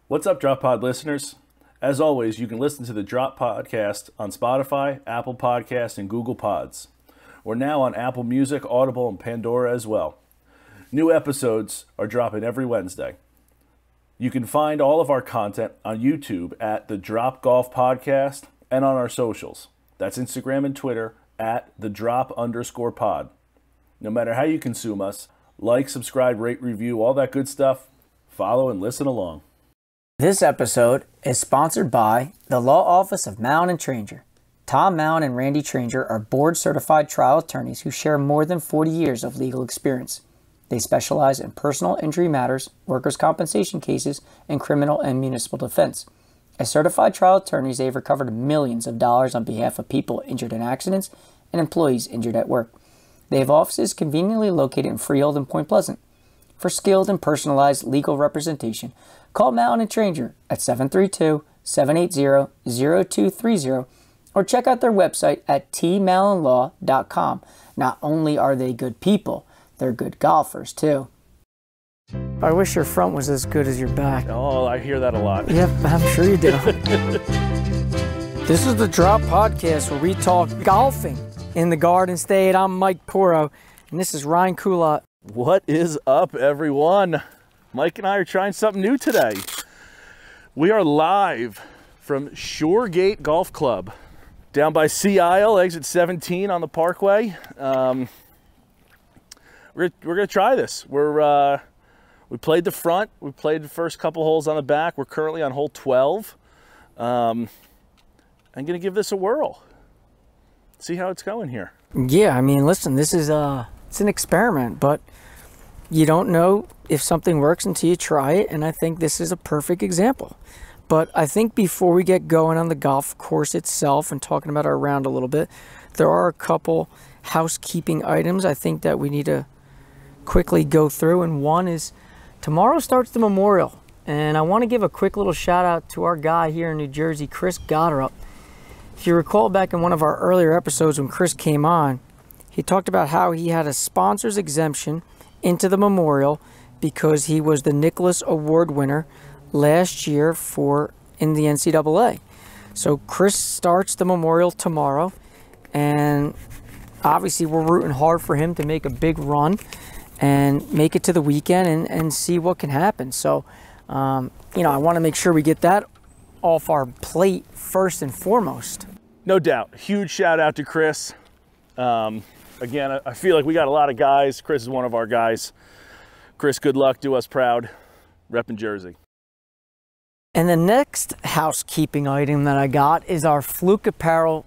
What's up, Drop Pod listeners? As always, you can listen to the Drop Podcast on Spotify, Apple Podcasts, and Google Pods. We're now on Apple Music, Audible, and Pandora as well. New episodes are dropping every Wednesday. You can find all of our content on YouTube at the Drop Golf Podcast and on our socials. That's Instagram and Twitter at the Drop_pod. No matter how you consume us, like, subscribe, rate, review, all that good stuff. Follow and listen along. This episode is sponsored by the Law Office of Mound and Tranger. Tom Mound and Randy Tranger are board-certified trial attorneys who share more than 40 years of legal experience. They specialize in personal injury matters, workers' compensation cases, and criminal and municipal defense. As certified trial attorneys, they have recovered millions of dollars on behalf of people injured in accidents and employees injured at work. They have offices conveniently located in Freehold and Point Pleasant. For skilled and personalized legal representation, call Mound and Tranger at 732-780-0230 or check out their website at tmallonlaw.com. Not only are they good people, they're good golfers too. I wish your front was as good as your back. Oh, I hear that a lot. Yep, I'm sure you do. This is the Drop Podcast where we talk golfing in the Garden State. I'm Mike Poro, and this is Ryan Coulott. What is up, everyone? Mike and I are trying something new today. We are live from Shoregate Golf Club down by Sea Isle, exit 17 on the Parkway. We're gonna try this. We played the front. We played the first couple holes on the back. We're currently on hole 12. I'm gonna give this a whirl. See how it's going here. Yeah, I mean, listen, this is it's an experiment, but you don't know if something works until you try it, and I think this is a perfect example. But I think before we get going on the golf course itself and talking about our round a little bit, there are a couple housekeeping items I think that we need to quickly go through, and one is tomorrow starts the Memorial, and I want to give a quick little shout out to our guy here in New Jersey, Chris Goddard. If you recall back in one of our earlier episodes when Chris came on, he talked about how he had a sponsor's exemption into the Memorial because he was the Nicholas Award winner last year in the NCAA. So Chris starts the Memorial tomorrow, and obviously we're rooting hard for him to make a big run and make it to the weekend and see what can happen. So, I want to make sure we get that off our plate first and foremost. No doubt. Huge shout out to Chris. Again, I feel like we got a lot of guys. Chris is one of our guys. Chris, good luck. Do us proud. Reppin' Jersey. And the next housekeeping item that I got is our Fluke Apparel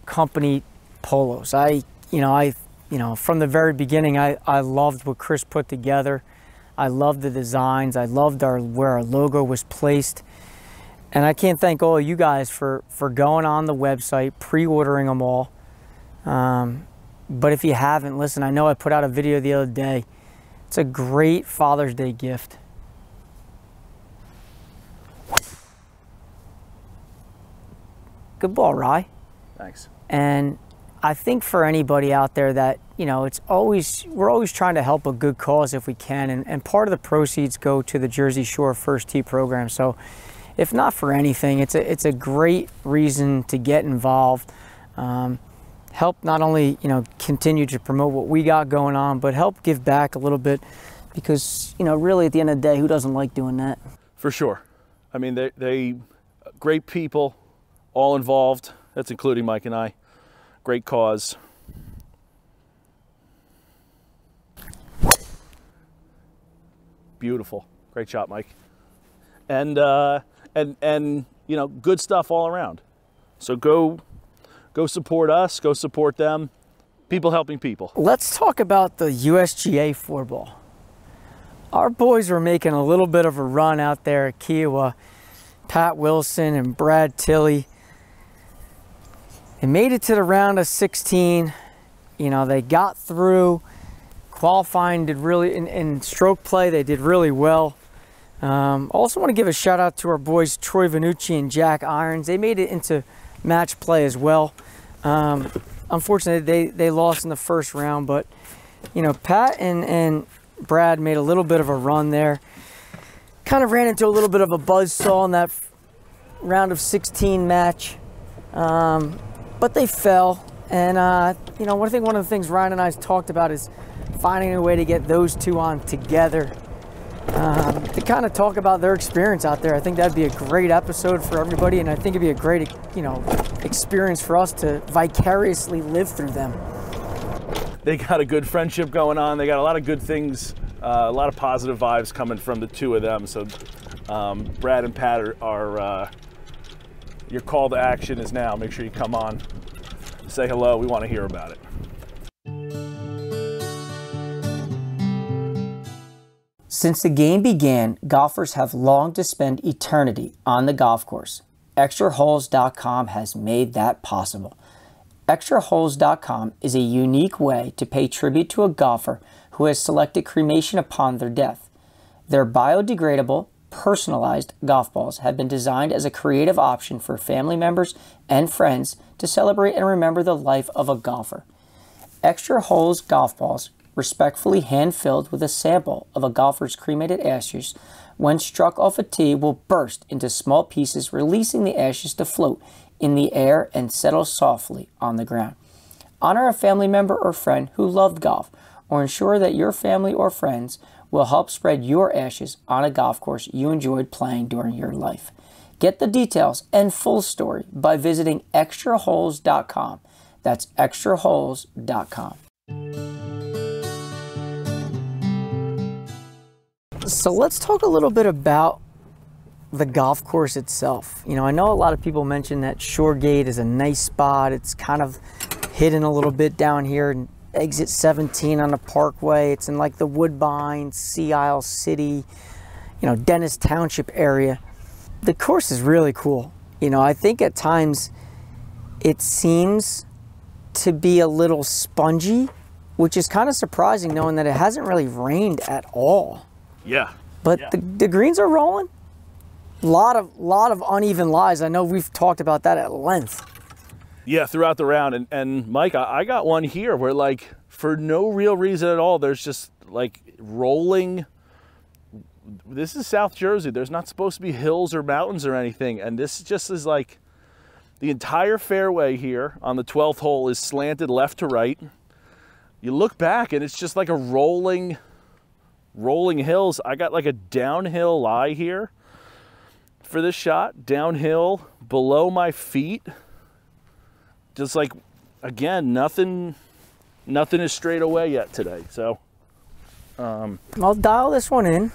Company polos. From the very beginning, I loved what Chris put together. I loved the designs. I loved where our logo was placed. And I can't thank all of you guys for going on the website, pre-ordering them all. But if you haven't, listen, I know I put out a video the other day. It's a great Father's Day gift. Good ball, Rye. Thanks. And I think for anybody out there that, we're always trying to help a good cause if we can. And part of the proceeds go to the Jersey Shore First Tee program. So if not for anything, it's a great reason to get involved. Help not only, continue to promote what we got going on, but help give back a little bit because, really at the end of the day, who doesn't like doing that? For sure. I mean, they great people, all involved. That's including Mike and I. Great cause. Beautiful. Great shot, Mike. And good stuff all around. So go support us, go support them. People helping people. Let's talk about the USGA 4-ball. Our boys were making a little bit of a run out there at Kiowa. Pat Wilson and Brad Tilley. They made it to the round of 16. They got through. Qualifying did really, in stroke play, they did really well. Also want to give a shout out to our boys Troy Vanucci and Jack Irons. They made it into match play as well. Unfortunately, they lost in the first round, but Pat and Brad made a little bit of a run there. kind of ran into a little bit of a buzzsaw in that round of 16 match, but they fell. And you know, I think one of the things Ryan and I talked about is finding a way to get those two on together to kind of talk about their experience out there. I think that'd be a great episode for everybody, and I think it'd be a great, you know, experience for us to vicariously live through them. They got a good friendship going on. They got a lot of good things, a lot of positive vibes coming from the two of them. So Brad and Pat are your call to action is now. Make sure you come on, say hello. We want to hear about it. Since the game began, golfers have longed to spend eternity on the golf course. ExtraHoles.com has made that possible. ExtraHoles.com is a unique way to pay tribute to a golfer who has selected cremation upon their death. Their biodegradable, personalized golf balls have been designed as a creative option for family members and friends to celebrate and remember the life of a golfer. Extra Holes golf balls, respectfully hand-filled with a sample of a golfer's cremated ashes, when struck off a tee, will burst into small pieces, releasing the ashes to float in the air and settle softly on the ground. Honor a family member or friend who loved golf, or ensure that your family or friends will help spread your ashes on a golf course you enjoyed playing during your life. Get the details and full story by visiting extraholes.com. That's extraholes.com. So let's talk a little bit about the golf course itself. You know, I know a lot of people mention that Shore Gate is a nice spot. It's kind of hidden a little bit down here in exit 17 on the Parkway. It's in like the Woodbine, Sea Isle City, you know, Dennis Township area. The course is really cool. You know, I think at times it seems to be a little spongy, which is kind of surprising knowing that it hasn't really rained at all. Yeah. But yeah. The greens are rolling. A lot of uneven lies. I know we've talked about that at length. Yeah, throughout the round. And Mike, I got one here where, like, for no real reason at all, there's just, like, rolling. This is South Jersey. There's not supposed to be hills or mountains or anything. And this just is, like, the entire fairway here on the 12th hole is slanted left to right. You look back, and it's just like a rolling hills. I got, like, a downhill lie here for this shot. Downhill below my feet. Just like, again, nothing is straight away yet today. So I'll dial this one in.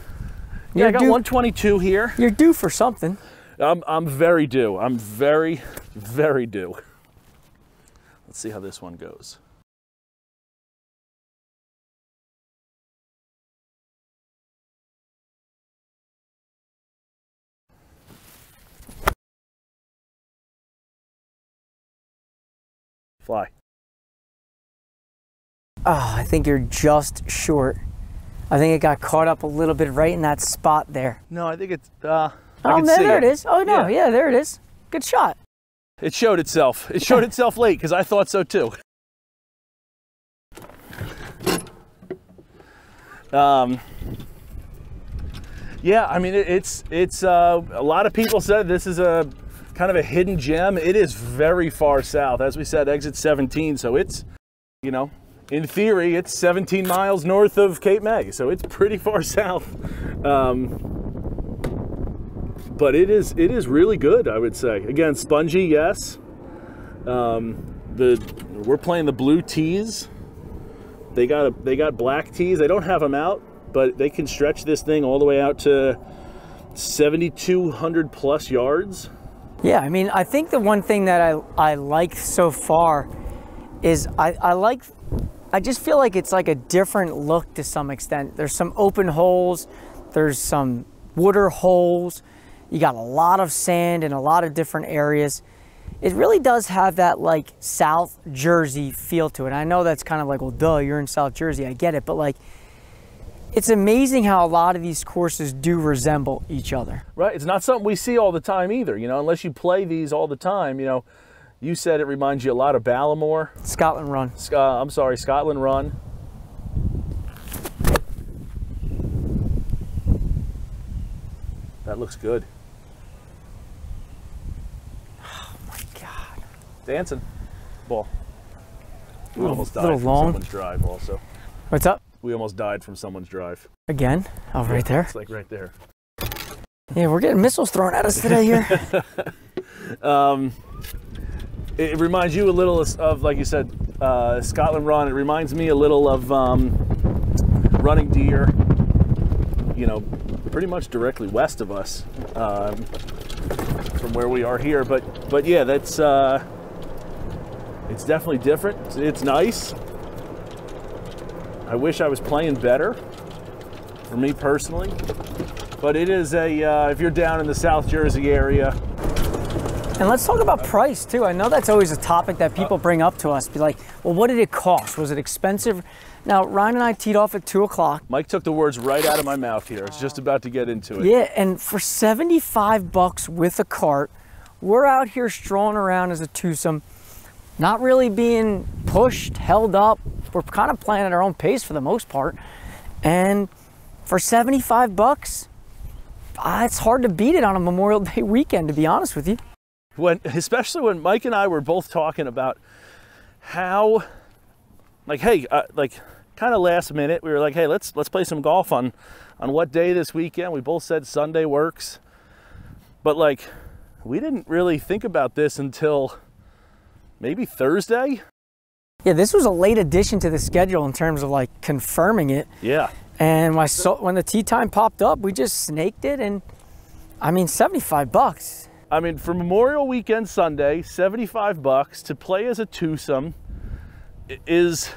Yeah, I got 122 here. You're due for something. I'm very due. I'm very, very due. Let's see how this one goes. Fly. Oh, I think you're just short. I think it got caught up a little bit right in that spot there. No, I think it's, oh, there it is. Oh, no, yeah, there it is. Good shot. It showed itself. It showed itself late because I thought so too. Yeah, I mean, it's a lot of people said this is a kind of a hidden gem. It is very far south. As we said, exit 17, so it's, you know, in theory, it's 17 miles north of Cape May, so it's pretty far south. But it is really good, I would say. Again, spongy, yes. We're playing the blue tees. They got black tees. They don't have them out, but they can stretch this thing all the way out to 7,200 plus yards. Yeah, I mean, I think the one thing that I like so far is I just feel like it's like a different look to some extent. There's some open holes, there's some water holes, you got a lot of sand in a lot of different areas. It really does have that like South Jersey feel to it. I know that's kind of like, well, duh, you're in South Jersey, I get it, but like, it's amazing how a lot of these courses do resemble each other. Right, it's not something we see all the time either, you know, unless you play these all the time, you know. You said it reminds you a lot of Ballamore. Scotland Run. I'm sorry, Scotland Run. That looks good. Oh my God. Dancing. Ball. We almost died little from long. someone's drive also. What's up? We almost died from someone's drive. Again? Oh, right there. It's like right there. Yeah, we're getting missiles thrown at us today here. It reminds you a little of, like you said, Scotland Run. It reminds me a little of running deer, you know, pretty much directly west of us from where we are here. But yeah, that's it's definitely different. It's nice. I wish I was playing better, for me personally. But it is if you're down in the South Jersey area. And let's talk about price too. I know that's always a topic that people bring up to us. Be like, well, what did it cost? Was it expensive? Now, Ryan and I teed off at 2 o'clock. Mike took the words right out of my mouth here. It's just about to get into it. Yeah, and for $75 with a cart, we're out here strolling around as a twosome, not really being pushed, held up. We're kind of playing at our own pace for the most part. And for $75, it's hard to beat it on a Memorial Day weekend, to be honest with you. Especially when Mike and I were both talking about how, like, hey, like, kind of last minute, we were like, hey, let's play some golf on what day this weekend. We both said Sunday works, but like, we didn't really think about this until maybe Thursday. Yeah, this was a late addition to the schedule in terms of like confirming it. Yeah. And when the tee time popped up, we just snaked it, and I mean, $75. I mean, for Memorial Weekend Sunday, $75 to play as a twosome is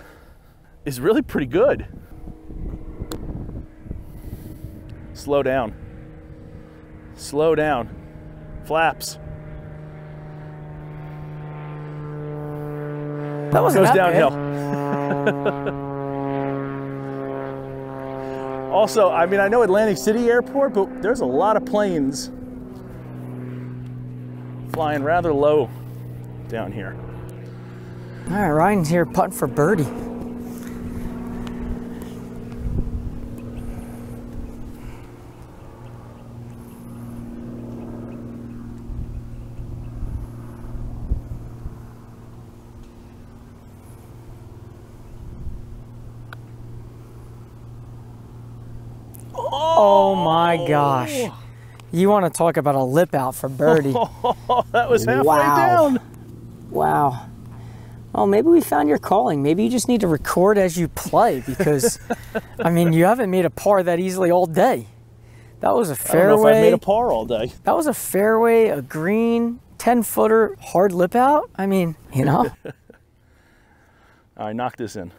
really pretty good. Slow down. Slow down. Flaps. That wasn't Goes that downhill. bad. Also, I mean, I know Atlantic City Airport, but there's a lot of planes flying rather low down here. All right, Ryan's here putting for birdie. Oh my gosh. You want to talk about a lip out for birdie. That was halfway down. Wow. Well, maybe we found your calling. Maybe you just need to record as you play because, I mean, you haven't made a par that easily all day. That was a fairway. I don't know if I've made a par all day. That was a fairway, a green, 10-footer, hard lip out. I mean, you know. All right, knock this in.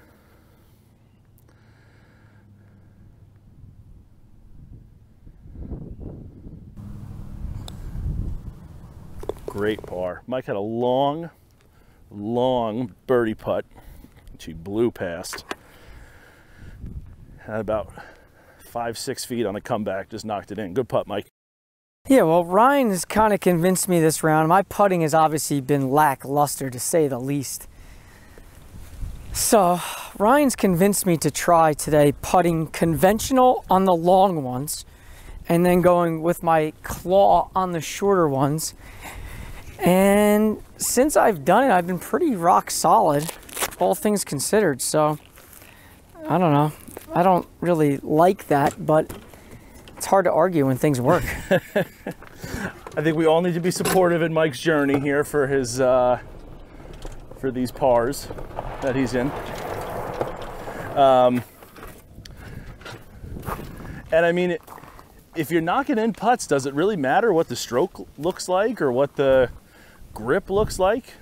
Great par. Mike had a long birdie putt, which he blew past. Had about 5-6 feet on the comeback, just knocked it in. Good putt, Mike. Yeah, well, Ryan has kind of convinced me this round. My putting has obviously been lackluster, to say the least. So, Ryan's convinced me to try today putting conventional on the long ones and then going with my claw on the shorter ones. And since I've done it, I've been pretty rock solid, all things considered. So, I don't know. I don't really like that, but it's hard to argue when things work. I think we all need to be supportive in Mike's journey here for his for these pars that he's in. And I mean, if you're knocking in putts, does it really matter what the stroke looks like or what the grip looks like?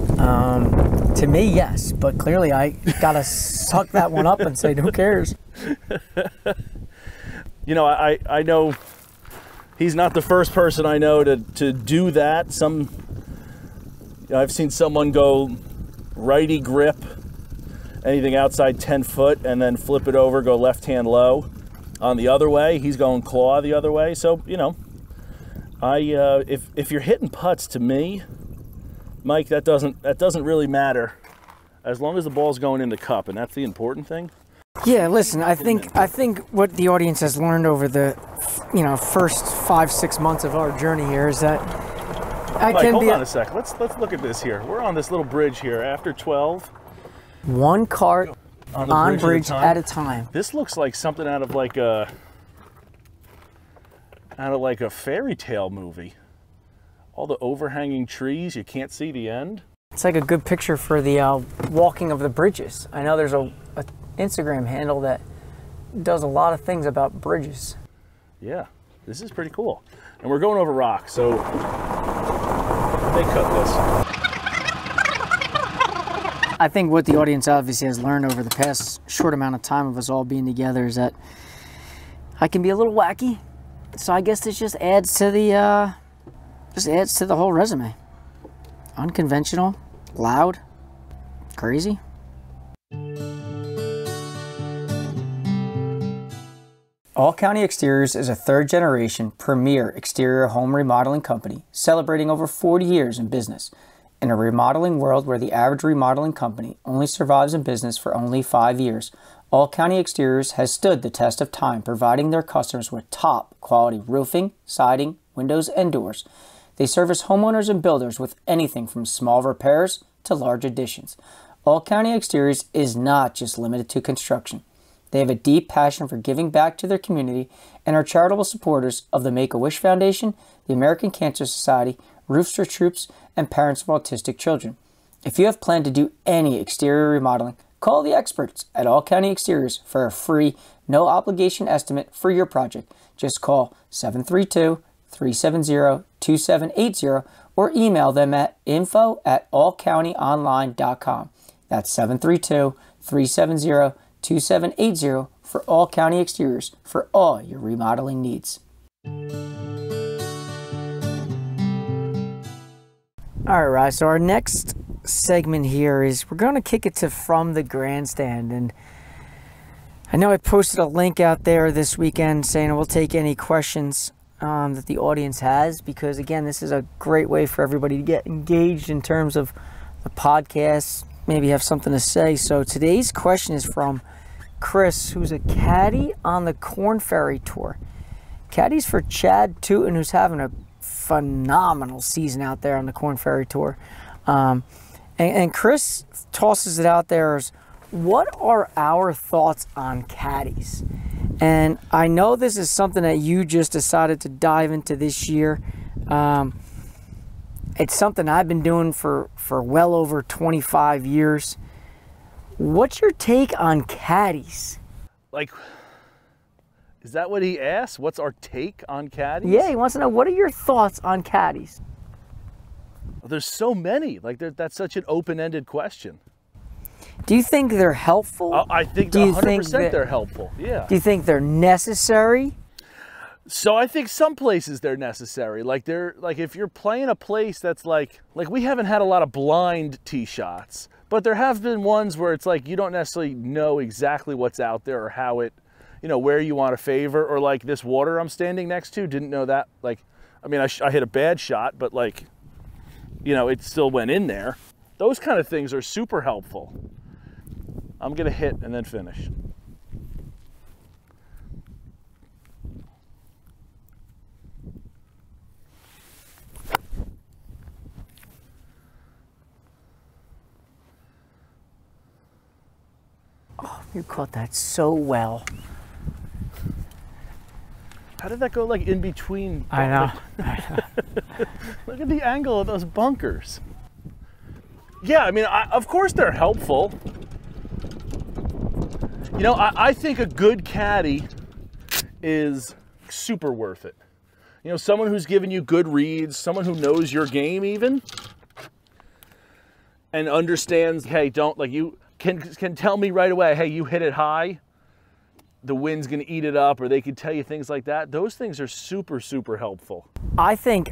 To me, yes, but clearly I gotta suck that one up and say, who cares? You know, I know he's not the first person I know to do that. I've seen someone go righty grip, anything outside 10 foot, and then flip it over, go left hand low. On the other way, he's going claw the other way. So, you know, if you're hitting putts, to me, Mike, that doesn't really matter as long as the ball's going in the cup, and that's the important thing. Yeah, listen, I think what the audience has learned over the, first 5-6 months of our journey here is that hold on a sec. Let's look at this here. We're on this little bridge here after 12. One cart on bridge at a time. This looks like something out of like a fairy tale movie. All the overhanging trees, you can't see the end. It's like a good picture for the walking of the bridges. I know there's a Instagram handle that does a lot of things about bridges. Yeah, this is pretty cool. And we're going over rock, so they cut this. I think what the audience obviously has learned over the past short amount of time of us all being together is that I can be a little wacky. So I guess this just adds to the whole resume. Unconventional, loud, crazy. All County Exteriors is a third-generation premier exterior home remodeling company celebrating over 40 years in business. In a remodeling world where the average remodeling company only survives in business for only 5 years, All County Exteriors has stood the test of time, providing their customers with top-quality roofing, siding, windows, and doors. They service homeowners and builders with anything from small repairs to large additions. All County Exteriors is not just limited to construction. They have a deep passion for giving back to their community and are charitable supporters of the Make-A-Wish Foundation, the American Cancer Society, Roofs for Troops, and Parents of Autistic Children. If you have planned to do any exterior remodeling, call the experts at All County Exteriors for a free, no-obligation estimate for your project. Just call 732-370-2780 or email them at info@allcountyonline.com. That's 732-370-2780 for All County Exteriors for all your remodeling needs. All right, so our next segment here is we're going to kick it to From the Grandstand. And I know I posted a link out there this weekend saying we'll take any questions that the audience has, because, again, this is a great way for everybody to get engaged in terms of the podcast, maybe have something to say. So today's question is from Chris, who's a caddy on the Corn Ferry Tour. Caddy's for Chad Tootin, who's having a phenomenal season out there on the Corn Ferry Tour. And Chris tosses it out there as, what are our thoughts on caddies? And I know this is something that you just decided to dive into this year. It's something I've been doing for well over 25 years. What's your take on caddies? Like, is that what he asked? What's our take on caddies? Yeah, he wants to know, what are your thoughts on caddies? There's so many. Like, that's such an open-ended question. Do you think they're helpful? I think 100% they're helpful, yeah. Do you think they're necessary? So I think some places they're necessary. Like, if you're playing a place that's like we haven't had a lot of blind tee shots, but there have been ones where it's like you don't necessarily know exactly what's out there or how it, where you want to favor, or like this water I'm standing next to, didn't know that. Like, I mean, I hit a bad shot, but like, it still went in there. Those kind of things are super helpful. I'm going to hit and then finish. Oh, you caught that so well. How did that go like in between? I know. Look at the angle of those bunkers. Yeah, I mean, of course they're helpful. I think a good caddy is super worth it. Someone who's giving you good reads, someone who knows your game even, and understands, hey, you can tell me right away, hey, you hit it high, the wind's gonna eat it up, or they can tell you things like that. Those things are super, super helpful. I think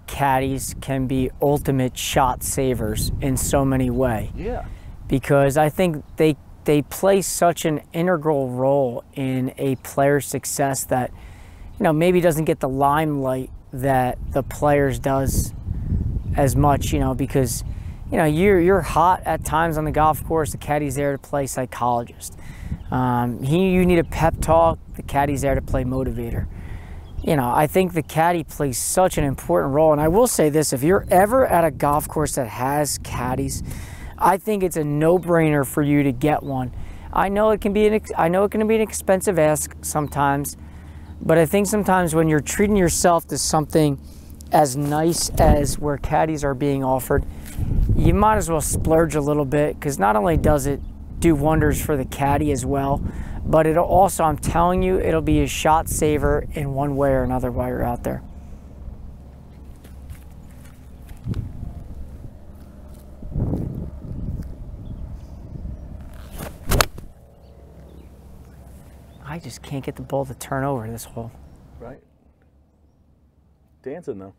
caddies can be ultimate shot savers in so many ways. Yeah. Because I think they play such an integral role in a player's success that, maybe doesn't get the limelight that the players does as much, because, you know, you're hot at times on the golf course. The caddy's there to play psychologist. You need a pep talk. The caddy's there to play motivator. You know, I think the caddy plays such an important role. And I will say this, if you're ever at a golf course that has caddies, I think it's a no-brainer for you to get one. I know it can be an expensive ask sometimes, but I think sometimes when you're treating yourself to something as nice as where caddies are being offered, you might as well splurge a little bit, because not only does it do wonders for the caddy as well, but it'll also, I'm telling you, it'll be a shot saver in one way or another while you're out there. I just can't get the ball to turn over this hole. Right. Dancing though.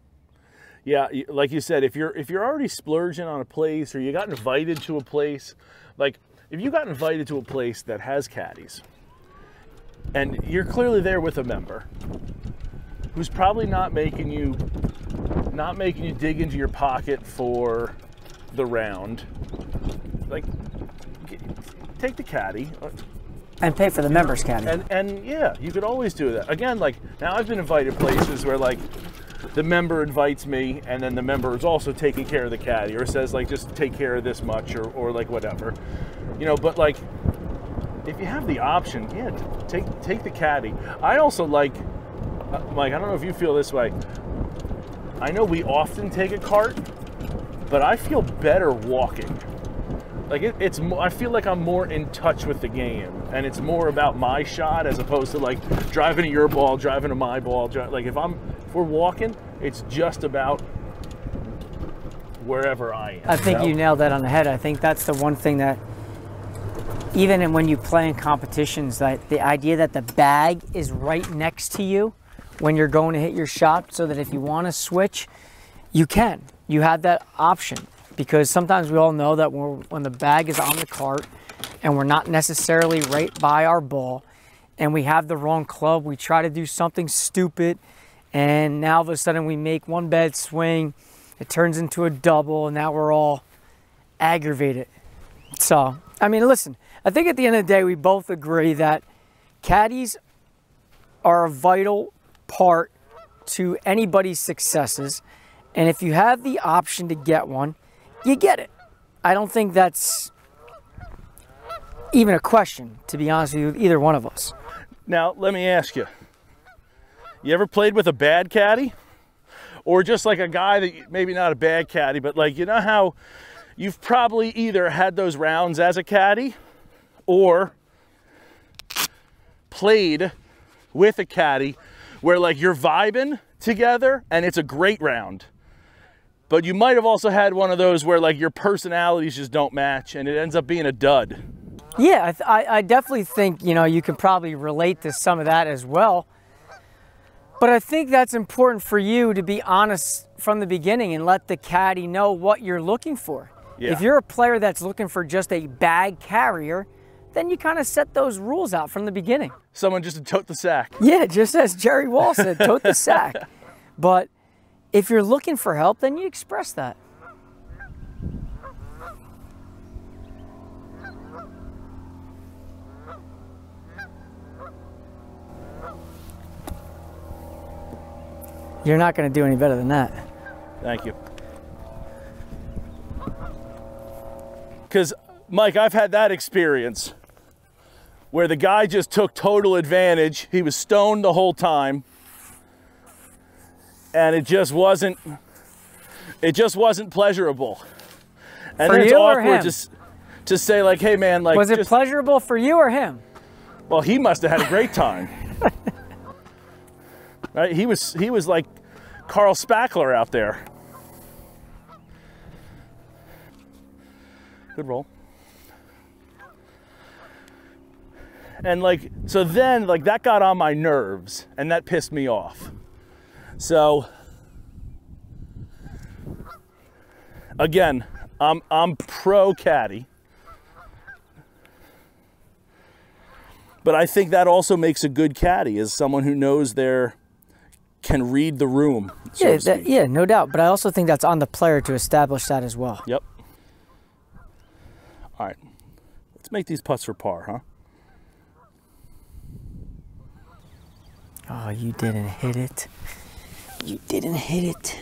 Yeah, like you said, if you're already splurging on a place, or you got invited to a place, like if you got invited to a place that has caddies, and you're clearly there with a member who's probably not making you dig into your pocket for the round, like take the caddy. And pay for the member's caddy. And yeah, you could always do that. Again, like now I've been invited places where like the member invites me, and then the member is also taking care of the caddy, or says like just take care of this much, or like whatever, you know. But like if you have the option, yeah, take the caddy. I also like, Mike, I don't know if you feel this way. I know we often take a cart, but I feel better walking. Like I feel like I'm more in touch with the game, and it's more about my shot as opposed to like driving to your ball, driving to my ball. Like if we're walking, it's just about wherever I am. I think you nailed that on the head. I think that's the one thing that, even when you play in competitions, that the idea that the bag is right next to you when you're going to hit your shot, so that if you want to switch, you can. You have that option. Because sometimes we all know that when the bag is on the cart and we're not necessarily right by our ball and we have the wrong club, we try to do something stupid, and now all of a sudden we make one bad swing, it turns into a double, and now we're all aggravated. So, I mean, listen, I think at the end of the day we both agree that caddies are a vital part to anybody's successes, and if you have the option to get one, you get it. I don't think that's even a question, to be honest with you, with either one of us. Now, let me ask you. You ever played with a bad caddy? Or just like a guy that, maybe not a bad caddy, but like, you know how you've probably either had those rounds as a caddy or played with a caddy where like you're vibing together and it's a great round. But you might have also had one of those where like your personalities just don't match and it ends up being a dud. Yeah, I definitely think, you know, you can probably relate to some of that as well. But I think that's important for you to be honest from the beginning and let the caddy know what you're looking for. Yeah. If you're a player that's looking for just a bag carrier, then you kind of set those rules out from the beginning. Someone just to tote the sack. Yeah, just as Jerry Wall said, tote the sack. But if you're looking for help, then you express that. You're not going to do any better than that. Thank you. Because, Mike, I've had that experience where the guy just took total advantage. He was stoned the whole time. And it just wasn't pleasurable. And for then it's you or awkward him? to say like, hey man, like, was it pleasurable for you or him? Well, he must have had a great time. Right? He was like Carl Spackler out there. Good roll. And like, so then like that got on my nerves and that pissed me off. So again, I'm pro caddy, but I think that also makes a good caddy is someone who knows can read the room. So yeah, no doubt. But I also think that's on the player to establish that as well. Yep. All right, let's make these putts for par, huh? Oh, you didn't hit it. You didn't hit it.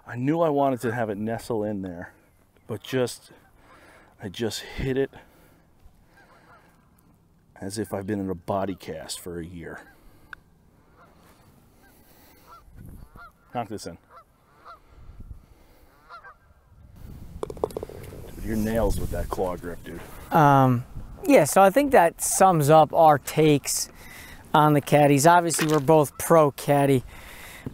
I knew I wanted to have it nestle in there, but I just hit it as if I've been in a body cast for a year. Knock this in. Dude, your nails with that claw grip, dude. Yeah, so I think that sums up our takes on the caddies. Obviously, we're both pro caddy,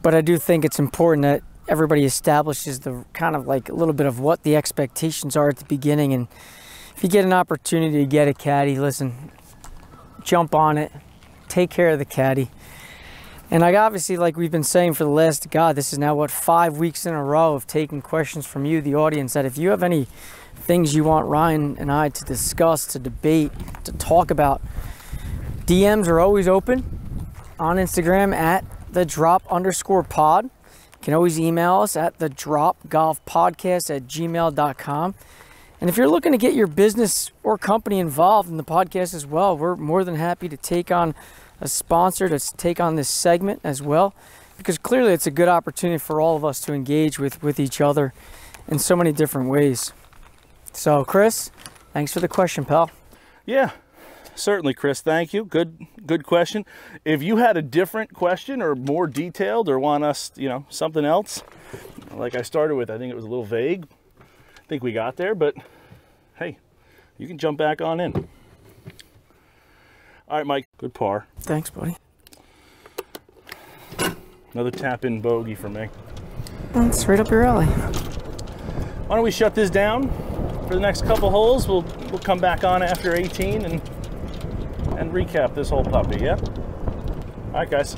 but I do think it's important that everybody establishes the kind of like a little bit of what the expectations are at the beginning. And if you get an opportunity to get a caddy, listen, jump on it, take care of the caddy. And obviously, like we've been saying for the last, God, this is now what, 5 weeks in a row of taking questions from you, the audience, that if you have any things you want Ryan and I to discuss, to debate, to talk about, DMs are always open on Instagram at @thedrop_pod. You can always email us at thedropgolfpodcast@gmail.com. And if you're looking to get your business or company involved in the podcast as well, we're more than happy to take on a sponsor to take on this segment as well, because clearly it's a good opportunity for all of us to engage with each other in so many different ways. So, Chris, thanks for the question, pal. Yeah, certainly, Chris. Thank you. Good question. If you had a different question or more detailed or want us, something else, like I started with, I think it was a little vague. I think we got there, but hey, you can jump back on in. All right, Mike, good par. Thanks, buddy. Another tap-in bogey for me. That's right up your alley. Why don't we shut this down for the next couple holes? We'll come back on after 18 and recap this whole puppy, yeah? All right, guys.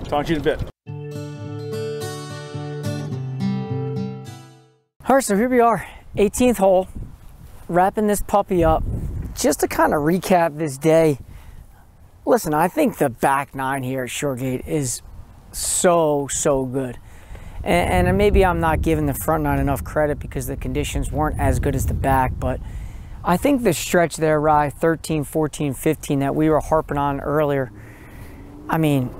Talk to you in a bit. All right, so here we are, 18th hole, wrapping this puppy up. Just to kind of recap this day, listen, I think the back nine here at Shoregate is so good. And maybe I'm not giving the front nine enough credit because the conditions weren't as good as the back, but I think the stretch there, Rye, 13, 14, 15, that we were harping on earlier, I mean,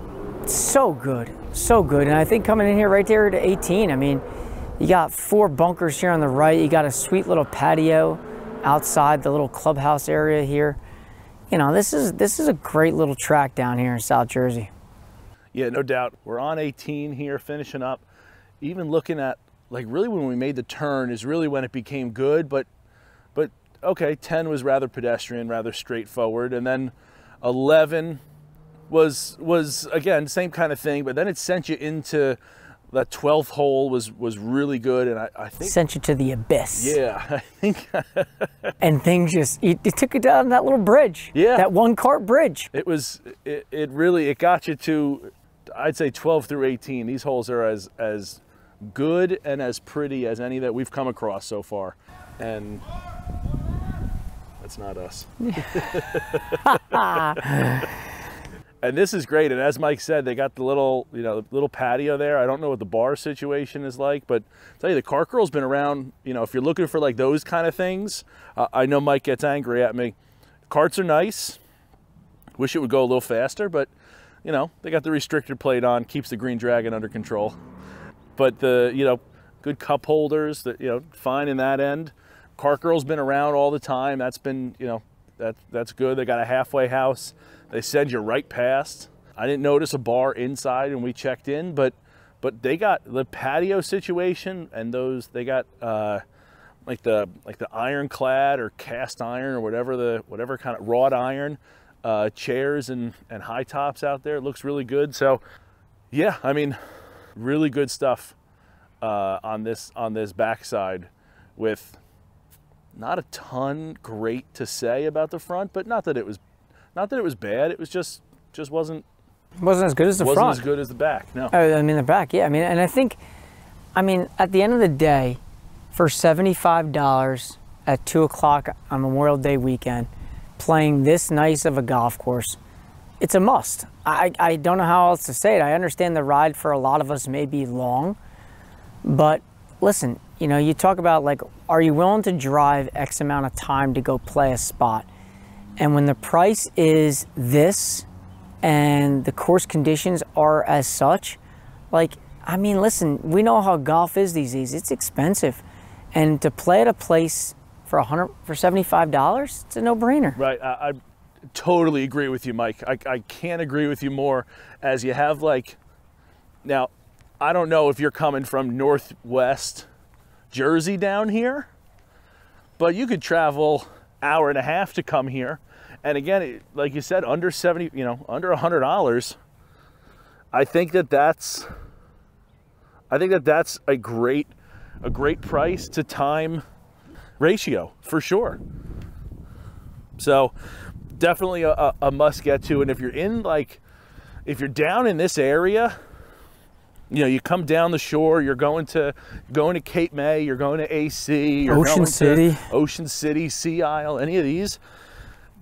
so good. And I think coming in here right there to 18, I mean, you got 4 bunkers here on the right. You got a sweet little patio outside the little clubhouse area here. This is a great little track down here in South Jersey. Yeah, no doubt. We're on 18 here, finishing up. Even looking at, like, really when we made the turn is really when it became good, but okay, 10 was rather pedestrian, rather straightforward, and then 11 was again, same kind of thing, but then it sent you into that 12th hole was really good, and I think sent you to the abyss. Yeah, I think. And things just it took you down that little bridge. Yeah, that one cart bridge. It really got you to, I'd say 12 through 18. These holes are as good and as pretty as any that we've come across so far, and that's not us. And this is great. And as Mike said, they got the little, little patio there. I don't know what the bar situation is like, but I'll tell you, the cart girl's been around. If you're looking for like those kind of things, I know Mike gets angry at me. Carts are nice. Wish it would go a little faster, but they got the restrictor plate on, keeps the Green Dragon under control. But the, good cup holders, that, fine in that end. Cart girl's been around all the time. That's been, that's good. They got a halfway house. They send you right past. I didn't notice a bar inside when we checked in, but they got the patio situation, and they got like the ironclad or cast iron or whatever kind of wrought iron chairs and high tops out there. It looks really good. So yeah, I mean, really good stuff on this backside, with not a ton great to say about the front, but not that it was bad. It was just wasn't as good as the front. Wasn't as good as the back. No. I mean the back, yeah. And I think, at the end of the day, for $75 at 2 o'clock on Memorial Day weekend, playing this nice of a golf course, it's a must. I don't know how else to say it. I understand the ride for a lot of us may be long, but listen, You know, you talk about like, are you willing to drive X amount of time to go play a spot? And when the price is this and the course conditions are as such, like, I mean, listen, we know how golf is these days. It's expensive. And to play at a place for $75, it's a no-brainer. Right. I totally agree with you, Mike. I can't agree with you more. As you have, like, now, I don't know if you're coming from Northwest Jersey down here, but you could travel hour and a half to come here. And again, like you said, under under $100. I think that's a great price to time ratio for sure. So definitely a must get to. And if you're down in this area, you know, you come down the shore, you're going to Cape May, you're going to AC, you're Ocean City, Ocean City, Sea Isle, any of these,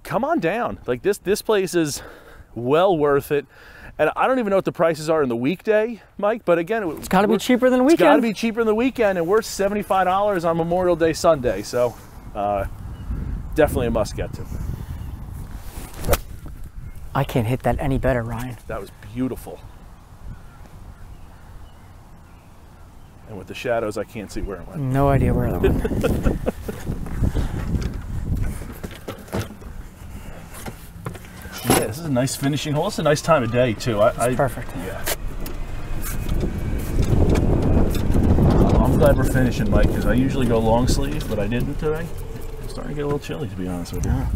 come on down. Like this place is well worth it. And I don't even know what the prices are in the weekday, Mike, but again, it's got to be cheaper than the weekend. It's got to be cheaper than the weekend, and we're $75 on Memorial Day Sunday, so definitely a must get to. I can't hit that any better, Ryan. That was beautiful. And with the shadows, I can't see where it went. No idea where that went. Yeah, this is a nice finishing hole. It's a nice time of day, too. It's perfect. Yeah. I'm glad we're finishing, Mike, because I usually go long sleeve, but I didn't today. It's starting to get a little chilly, to be honest with you. Yeah.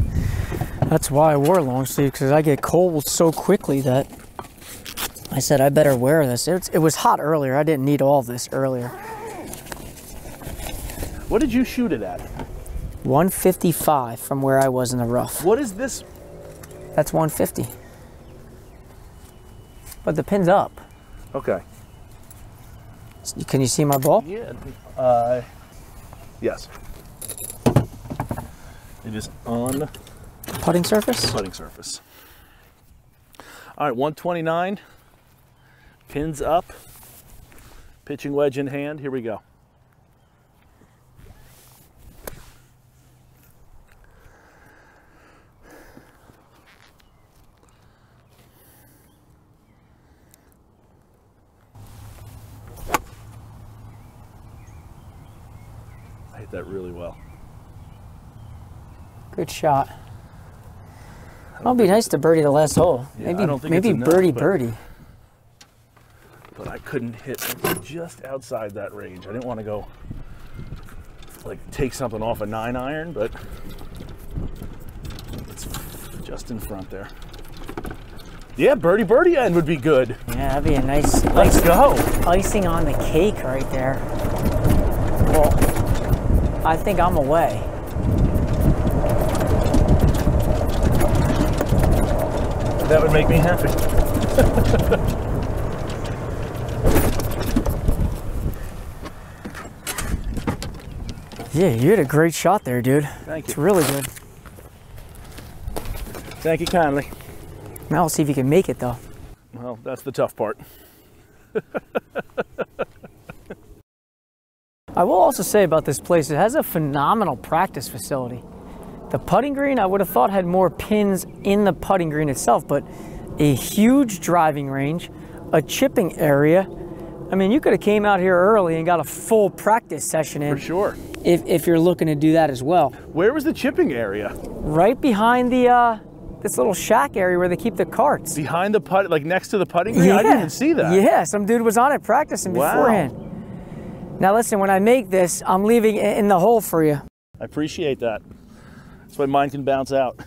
That's why I wore long sleeve, because I get cold so quickly that I said I better wear this. It was hot earlier. I didn't need all this earlier. What did you shoot it at? 155 from where I was in the rough. What is this? That's 150. But the pin's up. Okay. Can you see my ball? Yeah. Yes. It is on putting surface? Putting surface. All right, 129. Pins up. Pitching wedge in hand. Here we go. I hit that really well. Good shot. It'll be nice to birdie the last hole. Yeah, maybe enough, birdie. But I couldn't hit just outside that range. I didn't want to go like take something off a 9-iron, but it's just in front there. Yeah, birdie end would be good. Yeah, that'd be a nice. Let's go. Icing on the cake right there. Well, I think I'm away. That would make me happy. Yeah, you had a great shot there, dude. Thank you. It's really good. Thank you kindly. Now we'll see if you can make it, though. Well, that's the tough part. I will also say about this place, it has a phenomenal practice facility. The putting green, I would have thought had more pins in the putting green itself, but a huge driving range, a chipping area. I mean, you could have came out here early and got a full practice session in. For sure. If you're looking to do that as well. Where was the chipping area? Right behind the this little shack area where they keep the carts. Behind the putt, like next to the putting green? Yeah. I didn't even see that. Yeah, some dude was on it practicing beforehand. Now listen, when I make this, I'm leaving it in the hole for you. I appreciate that. That's why mine can bounce out.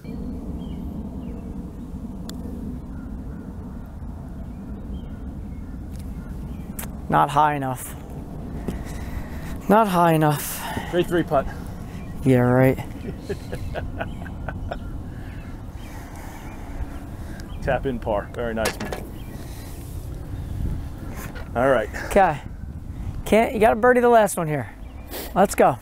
Not high enough. Not high enough. Great 3 putt. Yeah, right. Tap in par. Very nice. All right. Okay. You got to birdie the last one here. Let's go.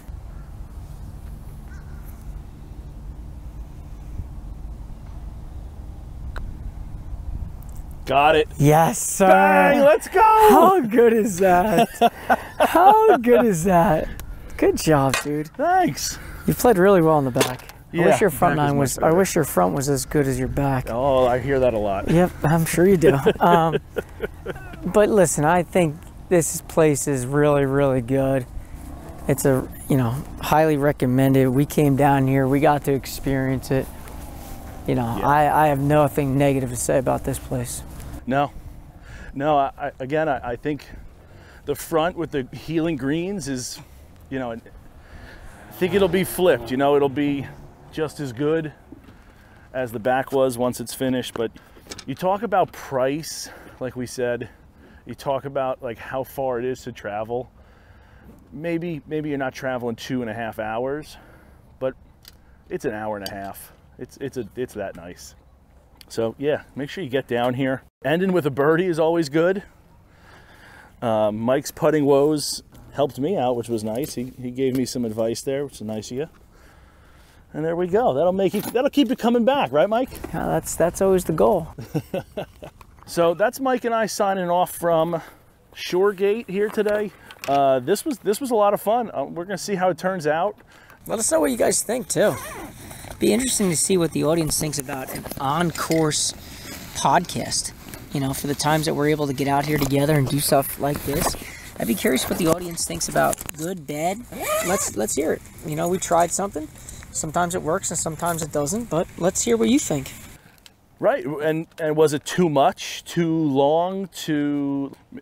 Got it. Yes, sir. Bang, let's go. How good is that? How good is that? Good job, dude. Thanks. You played really well in the back. Yeah, I wish your front back nine was was. much I wish your front was as good as your back. Oh, I hear that a lot. Yep, I'm sure you do. But listen, I think this place is really, really good. It's highly recommended. We came down here, we got to experience it. I have nothing negative to say about this place. No. I think the front with the healing greens is, I think it'll be flipped. It'll be just as good as the back was once it's finished. But you talk about price, like we said. You talk about like how far it is to travel. Maybe you're not traveling 2.5 hours, but it's an hour and a half. It's that nice. So yeah, make sure you get down here. Ending with a birdie is always good. Mike's putting woes helped me out, which was nice. He gave me some advice there, which is nice of you. And there we go. That'll keep you coming back, right, Mike? Yeah, that's always the goal. So that's Mike and I signing off from Shoregate here today. This was a lot of fun. We're gonna see how it turns out. Let us know what you guys think too. Be interesting to see what the audience thinks about an on-course podcast. For the times that we're able to get out here together and do stuff like this. I'd be curious what the audience thinks about good, bad. Let's hear it. We tried something. Sometimes it works and sometimes it doesn't. But let's hear what you think. Right, and was it too much, too long,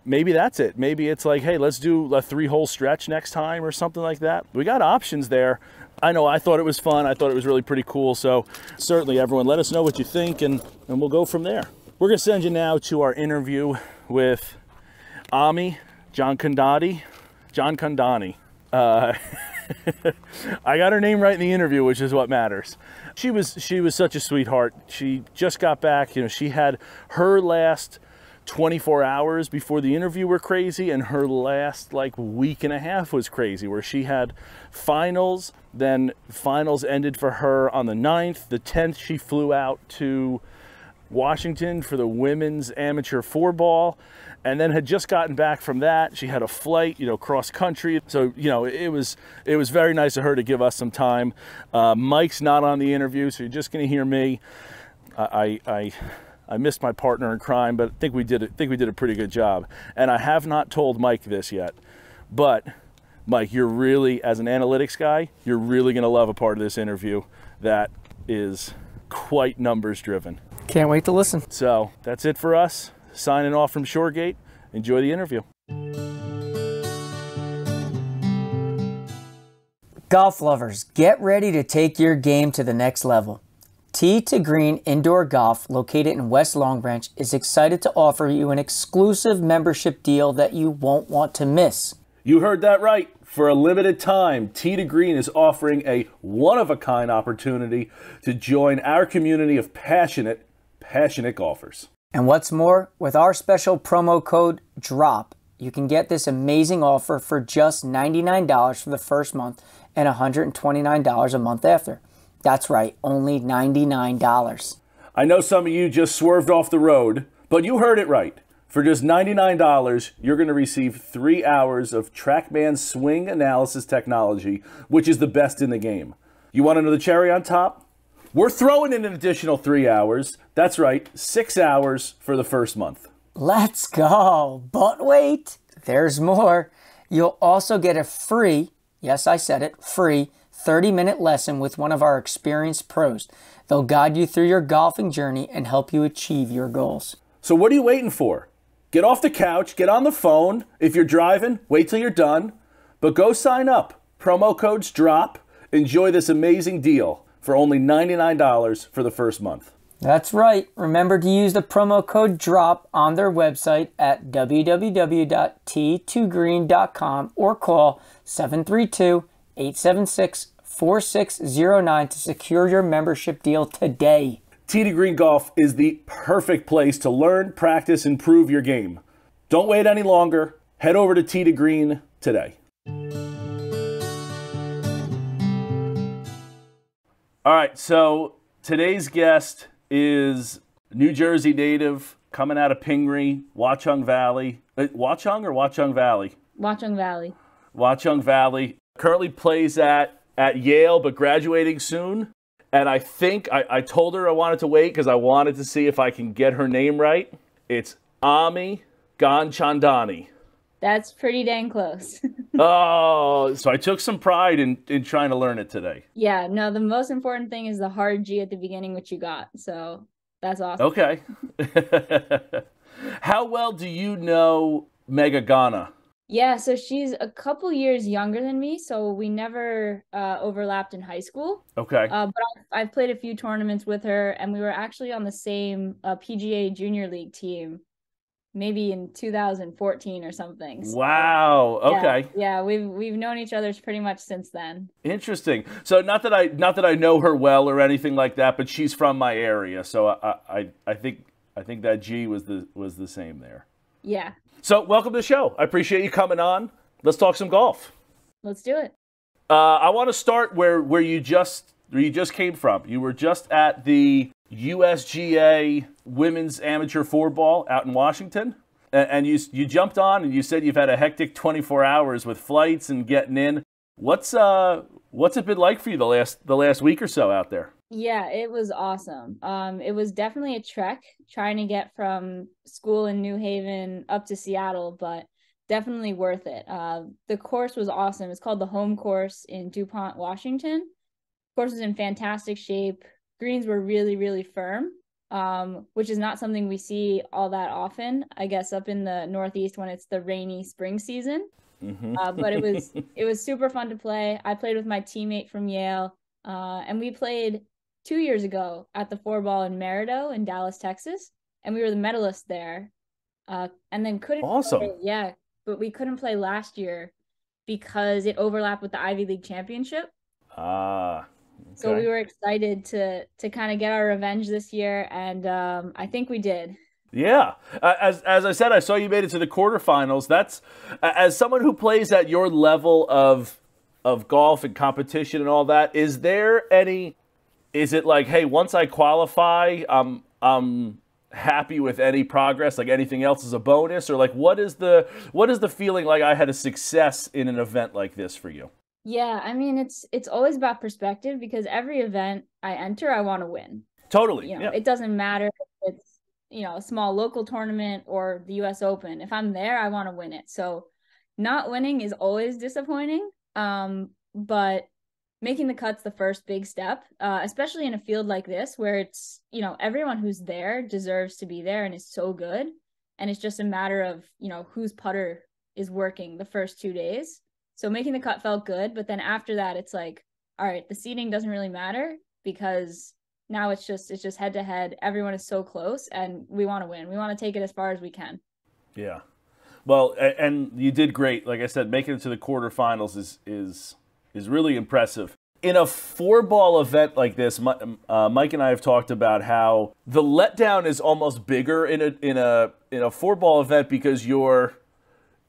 maybe that's it. Maybe it's like, hey, let's do a 3-hole stretch next time or something like that. We got options there. I know I thought it was fun. I thought it was really pretty cool. So certainly everyone, let us know what you think and we'll go from there. We're going to send you now to our interview with Ami Gianchandani. I got her name right in the interview, which is what matters. She was such a sweetheart. She just got back. She had her last 24 hours before the interview were crazy, and her last week and a half was crazy, where she had finals. Then finals ended for her on the 9th. The 10th, she flew out to Washington for the women's amateur 4-ball, and then had just gotten back from that. She had a flight, cross country. So, it was very nice of her to give us some time. Mike's not on the interview, so you're just going to hear me. I missed my partner in crime, but I think we did a pretty good job. And I have not told Mike this yet, but Mike, you're really, as an analytics guy, you're really going to love a part of this interview that is quite numbers driven. Can't wait to listen. So that's it for us. Signing off from Shoregate. Enjoy the interview. Golf lovers, get ready to take your game to the next level. Tee to Green Indoor Golf, located in West Long Branch, is excited to offer you an exclusive membership deal that you won't want to miss. You heard that right. For a limited time, Tee to Green is offering a one-of-a-kind opportunity to join our community of passionate golfers. And what's more, with our special promo code DROP, you can get this amazing offer for just $99 for the first month and $129 a month after. That's right, only $99. I know some of you just swerved off the road, but you heard it right. For just $99, you're going to receive 3 hours of TrackMan swing analysis technology, which is the best in the game. You want to know the cherry on top? We're throwing in an additional 3 hours. That's right, 6 hours for the first month. Let's go. But wait, there's more. You'll also get a free, yes, I said it, free 30-minute lesson with one of our experienced pros. They'll guide you through your golfing journey and help you achieve your goals. So what are you waiting for? Get off the couch, get on the phone. If you're driving, wait till you're done. But go sign up. Promo codes DROP. Enjoy this amazing deal for only $99 for the first month. That's right. Remember to use the promo code DROP on their website at www.t2green.com or call 732-876-4609 to secure your membership deal today. Tee to Green Golf is the perfect place to learn, practice, and improve your game. Don't wait any longer. Head over to Tee to Green today. All right, so today's guest is New Jersey native, coming out of Pingree, Watchung Valley. Watchung or Watchung Valley? Watchung Valley. Watchung Valley. Currently plays at Yale, but graduating soon. And I think I told her I wanted to wait because I wanted to see if I can get her name right. It's Ami Gianchandani. That's pretty dang close. Oh, so I took some pride in trying to learn it today. Yeah, no, the most important thing is the hard G at the beginning, which you got. So that's awesome. Okay. How well do you know Mega Ghana? Yeah, so she's a couple years younger than me, so we never overlapped in high school. Okay. But I've played a few tournaments with her, and we were actually on the same PGA Junior League team, maybe in 2014 or something. So, wow. Okay. Yeah, we've known each other pretty much since then. Interesting. So not that I know her well or anything like that, but she's from my area, so I think that G was the same there. Yeah. So welcome to the show. I appreciate you coming on. Let's talk some golf. Let's do it. I want to start where you just came from. You were just at the USGA Women's Amateur Four Ball out in Washington, and you jumped on and you said you've had a hectic 24 hours with flights and getting in. What's it been like for you the last week or so out there? Yeah, it was awesome. It was definitely a trek trying to get from school in New Haven up to Seattle, but definitely worth it. The course was awesome. It's called the Home Course in DuPont, Washington. Course is in fantastic shape. Greens were really, really firm, which is not something we see all that often, I guess, up in the Northeast when it's the rainy spring season. Mm-hmm. But it was super fun to play. I played with my teammate from Yale, and we played 2 years ago at the Four Ball in Merrido in Dallas, Texas, and we were the medalists there. And then couldn't awesome. Play, but we couldn't play last year because it overlapped with the Ivy League championship. Okay. So we were excited to kind of get our revenge this year, and I think we did. Yeah, as I said, I saw you made it to the quarterfinals. That's as someone who plays at your level of golf and competition and all that. Is it like, hey, once I qualify, I'm happy with any progress? Like anything else is a bonus, or like what is the feeling like I had a success in an event like this for you? Yeah, I mean it's always about perspective because every event I enter, I want to win. Totally. You know, It doesn't matter if it's a small local tournament or the US Open. If I'm there, I want to win it. So not winning is always disappointing. But making the cut's the first big step, especially in a field like this where it's, everyone who's there deserves to be there and is so good. And it's just a matter of, whose putter is working the first 2 days. So making the cut felt good. But then after that, it's like, all right, the seeding doesn't really matter because now it's just head to head. Everyone is so close and we want to win. We want to take it as far as we can. Yeah. Well, and you did great. Like I said, making it to the quarterfinals is really impressive. In a four-ball event like this, Mike and I have talked about how the letdown is almost bigger in a four-ball event because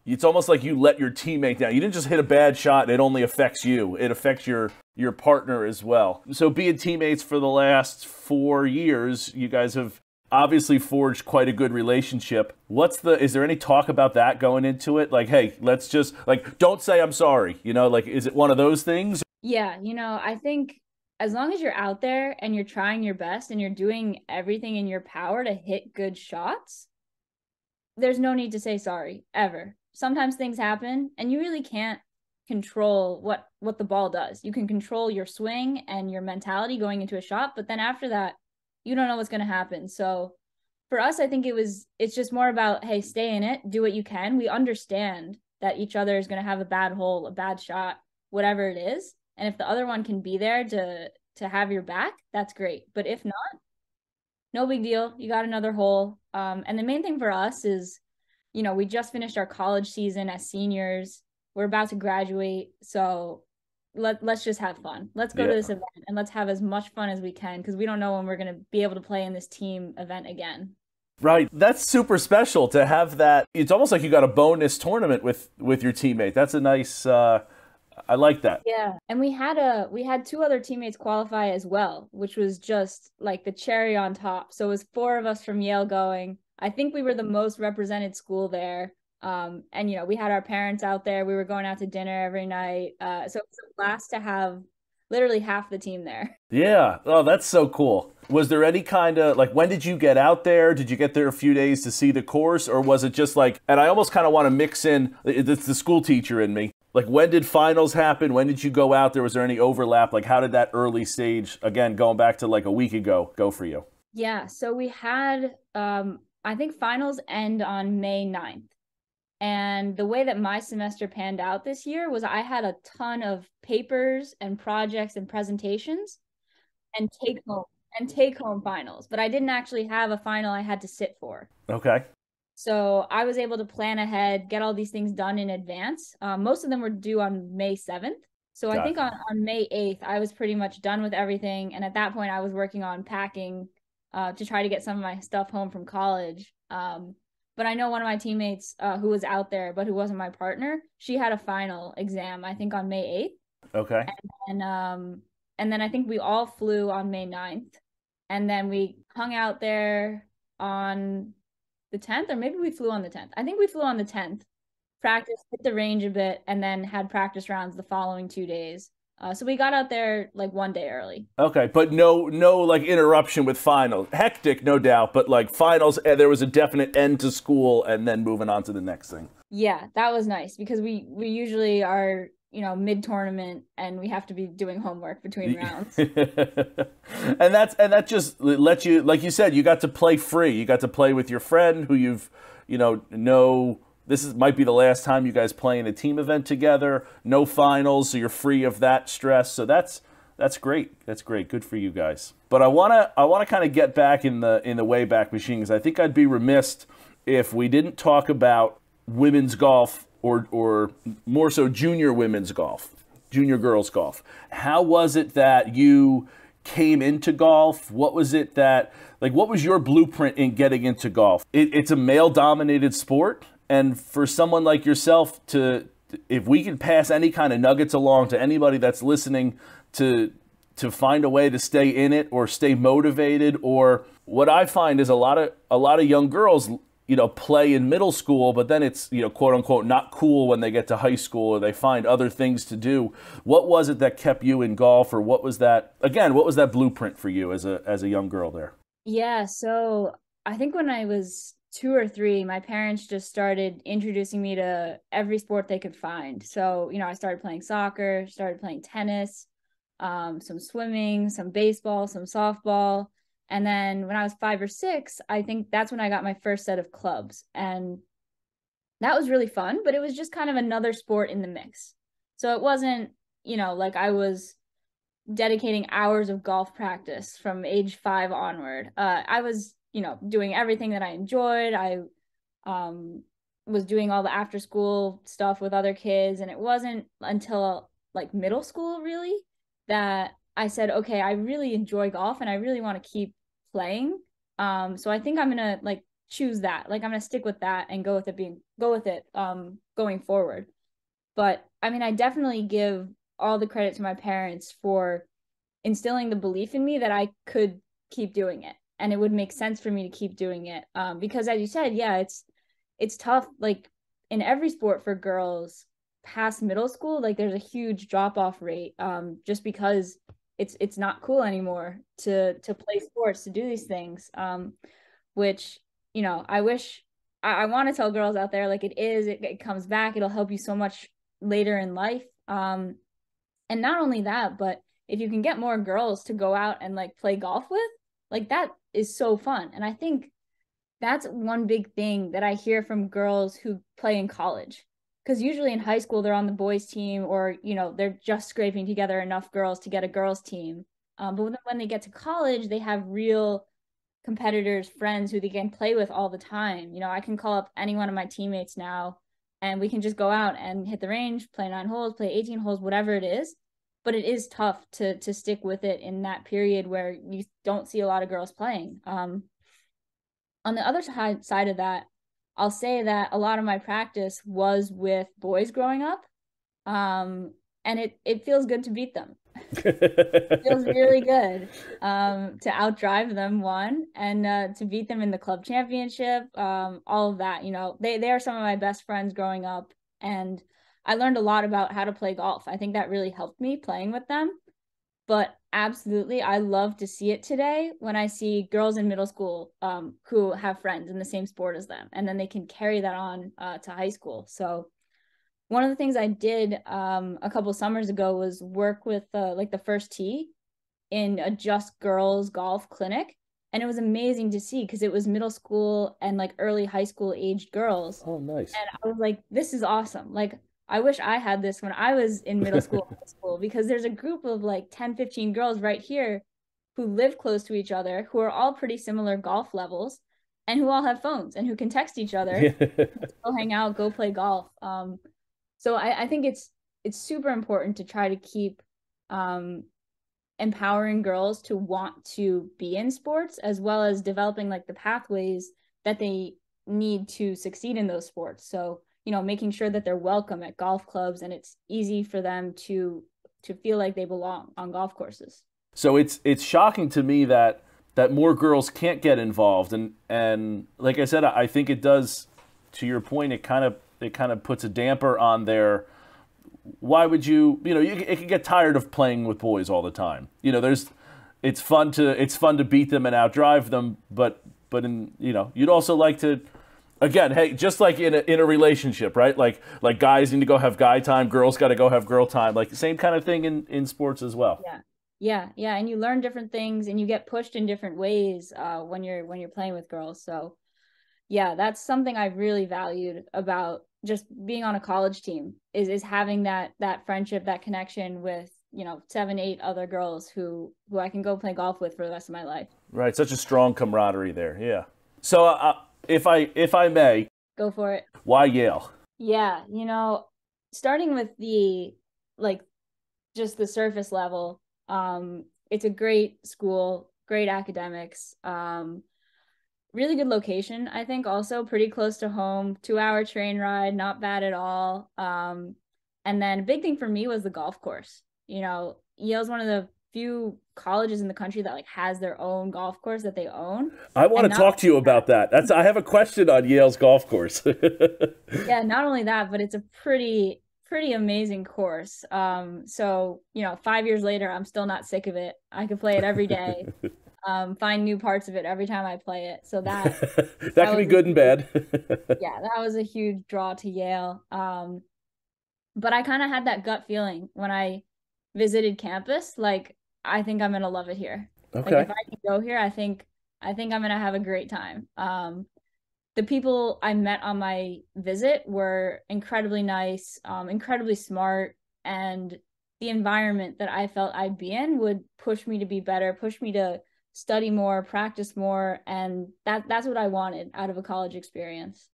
it's almost like you let your teammate down. You didn't just hit a bad shot and it only affects you. It affects your partner as well. So being teammates for the last 4 years, you guys have obviously forged quite a good relationship. Is there any talk about that going into it? Like, hey, let's just don't say I'm sorry. Is it one of those things? Yeah, I think as long as you're out there and you're trying your best and you're doing everything in your power to hit good shots, there's no need to say sorry ever. Sometimes things happen and you really can't control what the ball does. You can control your swing and your mentality going into a shot, but then after that, you don't know what's going to happen. So for us, I think it's just more about, hey, stay in it, do what you can. We understand that each other is going to have a bad hole, a bad shot, whatever it is. And if the other one can be there to have your back, that's great. But if not, no big deal. You got another hole. And the main thing for us is, we just finished our college season as seniors. We're about to graduate. So let's just have fun. Let's go to this event and let's have as much fun as we can because we don't know when we're going to be able to play in this team event again. Right. That's super special to have that. It's almost like you got a bonus tournament with your teammate. That's a nice I like that. Yeah. And we had 2 other teammates qualify as well, which was just like the cherry on top. So it was 4 of us from Yale going. I think we were the most represented school there. And we had our parents out there. We were going out to dinner every night. So it was a blast to have literally half the team there. Yeah. Oh, that's so cool. Was there any kind of like, when did you get out there? Did you get there a few days to see the course, or was it just like, and I almost kind of want to mix in, it's the school teacher in me. Like, when did finals happen? When did you go out there? Was there any overlap? Like, how did that early stage, again, going back to like a week ago, go for you? Yeah. So we had, I think finals end on May 9th. And the way that my semester panned out this year was I had a ton of papers and projects and presentations and take home finals, but I didn't actually have a final I had to sit for. Okay. So I was able to plan ahead, get all these things done in advance. Most of them were due on May 7th. So I think on May 8th, I was pretty much done with everything. And at that point, I was working on packing to try to get some of my stuff home from college. But I know one of my teammates who was out there, but who wasn't my partner, she had a final exam, I think on May 8th. Okay. And then I think we all flew on May 9th. And then we hung out there on the 10th, or maybe we flew on the 10th. I think we flew on the 10th, practiced, hit the range a bit, and then had practice rounds the following 2 days. So we got out there like one day early. Okay, but no like interruption with finals. Hectic, no doubt, but like finals, there was a definite end to school and then moving on to the next thing. Yeah, that was nice because we usually are, mid-tournament and we have to be doing homework between rounds. and that just lets you, like you said, you got to play free. You got to play with your friend who you've, know might be the last time you guys play in a team event together. No finals, so you're free of that stress. So that's great. That's great. Good for you guys. But I wanna kind of get back in the Wayback Machine, because I think I'd be remiss if we didn't talk about women's golf, or more so junior women's golf, junior girls golf. How was it that you came into golf? What was it what was your blueprint in getting into golf? It's a male-dominated sport. And for someone like yourself if we can pass any kind of nuggets along to anybody that's listening to find a way to stay in it or stay motivated, or what I find is a lot of young girls, play in middle school, but then it's, quote unquote, not cool when they get to high school or they find other things to do. What was it that kept you in golf, or what was that blueprint for you as a young girl there? Yeah. So I think when I was 2 or 3, my parents just started introducing me to every sport they could find. So, I started playing soccer, started playing tennis, some swimming, some baseball, some softball. And then when I was 5 or 6, I think that's when I got my first set of clubs. And that was really fun, but it was just kind of another sport in the mix. So it wasn't, like I was dedicating hours of golf practice from age 5 onward. I was doing everything that I enjoyed. I was doing all the after school stuff with other kids. And it wasn't until like middle school really that I said, okay, I really enjoy golf and I really want to keep playing. So I think I'm going to choose that. I'm going to stick with that and go with it going forward. But I mean, I definitely give all the credit to my parents for instilling the belief in me that I could keep doing it. And it would make sense for me to keep doing it. Because as you said, yeah, it's tough. Like in every sport for girls past middle school, there's a huge drop-off rate, just because it's not cool anymore to play sports, to do these things. Which, I wish I want to tell girls out there, it comes back. It'll help you so much later in life. And not only that, but if you can get more girls to go out and play golf with, that is so fun. And I think that's one big thing that I hear from girls who play in college, because usually in high school they're on the boys team, or they're just scraping together enough girls to get a girls team, but when they get to college they have real competitors, friends who they can play with all the time. I can call up any one of my teammates now and we can just go out and hit the range, play 9 holes, play 18 holes, whatever it is. But it is tough to stick with it in that period where you don't see a lot of girls playing. On the other side of that, I'll say that a lot of my practice was with boys growing up. and it feels good to beat them. It feels really good to outdrive them, one, and to beat them in the club championship, all of that. You know, they are some of my best friends growing up, and I learned a lot about how to play golf. I think that really helped me playing with them. But absolutely, I love to see it today when I see girls in middle school who have friends in the same sport as them, and then they can carry that on to high school. So one of the things I did a couple summers ago was work with like the First Tee in a just girls golf clinic. And it was amazing to see because it was middle school and like early high school aged girls. Oh, nice. And I was like, this is awesome. Like, I wish I had this when I was in middle school, high school, because there's a group of like 10, 15 girls right here who live close to each other, who are all pretty similar golf levels, and who all have phones and who can text each other, go hang out, go play golf. So I think it's super important to try to keep empowering girls to want to be in sports, as well as developing like the pathways that they need to succeed in those sports. So, you know, making sure that they're welcome at golf clubs and it's easy for them to feel like they belong on golf courses. So it's shocking to me that more girls can't get involved, and like I said, I think it does, to your point, it kind of puts a damper on their, why would you know, it can get tired of playing with boys all the time. You know, it's fun to beat them and outdrive them, but in, you know, you'd also like to, again, hey, just like in a relationship, right? Like guys need to go have guy time, girls got to go have girl time, like the same kind of thing in sports as well. Yeah, and you learn different things and you get pushed in different ways when you're playing with girls. So yeah, that's something I've really valued about just being on a college team is having that friendship, that connection with, you know, 7, 8 other girls who I can go play golf with for the rest of my life. Right, such a strong camaraderie there. Yeah. So if I may, go for it. Why Yale? Yeah, you know, starting with the just the surface level, it's a great school, great academics, really good location, I think, also pretty close to home, 2-hour train ride, not bad at all. And then a big thing for me was the golf course. You know, Yale's one of the few colleges in the country that like has their own golf course that they own. I want to talk to you about that. I have a question on Yale's golf course. Yeah, not only that, but it's a pretty amazing course. So, you know, 5 years later, I'm still not sick of it. I could play it every day. Find new parts of it every time I play it. So that can be good and bad. Yeah, that was a huge draw to Yale. But I kind of had that gut feeling when I visited campus, like, I think I'm gonna love it here. Okay. Like, if I can go here, I think I'm gonna have a great time. The people I met on my visit were incredibly nice, incredibly smart, and the environment that I felt I'd be in would push me to be better, push me to study more, practice more, and that's what I wanted out of a college experience.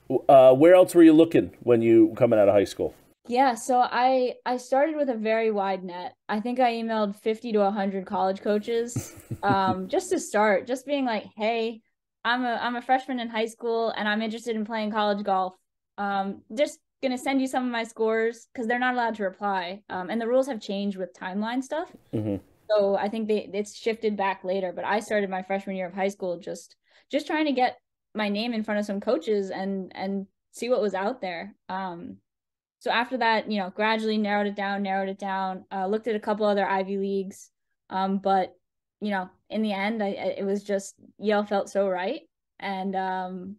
Where else were you looking when you coming out of high school? Yeah, so I started with a very wide net. I think I emailed 50 to 100 college coaches, just to start, just being like, hey, I'm a freshman in high school and I'm interested in playing college golf. Just gonna send you some of my scores, because they're not allowed to reply. And the rules have changed with timeline stuff. Mm-hmm. So I think it's shifted back later, but I started my freshman year of high school just trying to get my name in front of some coaches and see what was out there. So after that, you know, gradually narrowed it down, looked at a couple other Ivy Leagues. But, you know, in the end, it was just Yale felt so right. And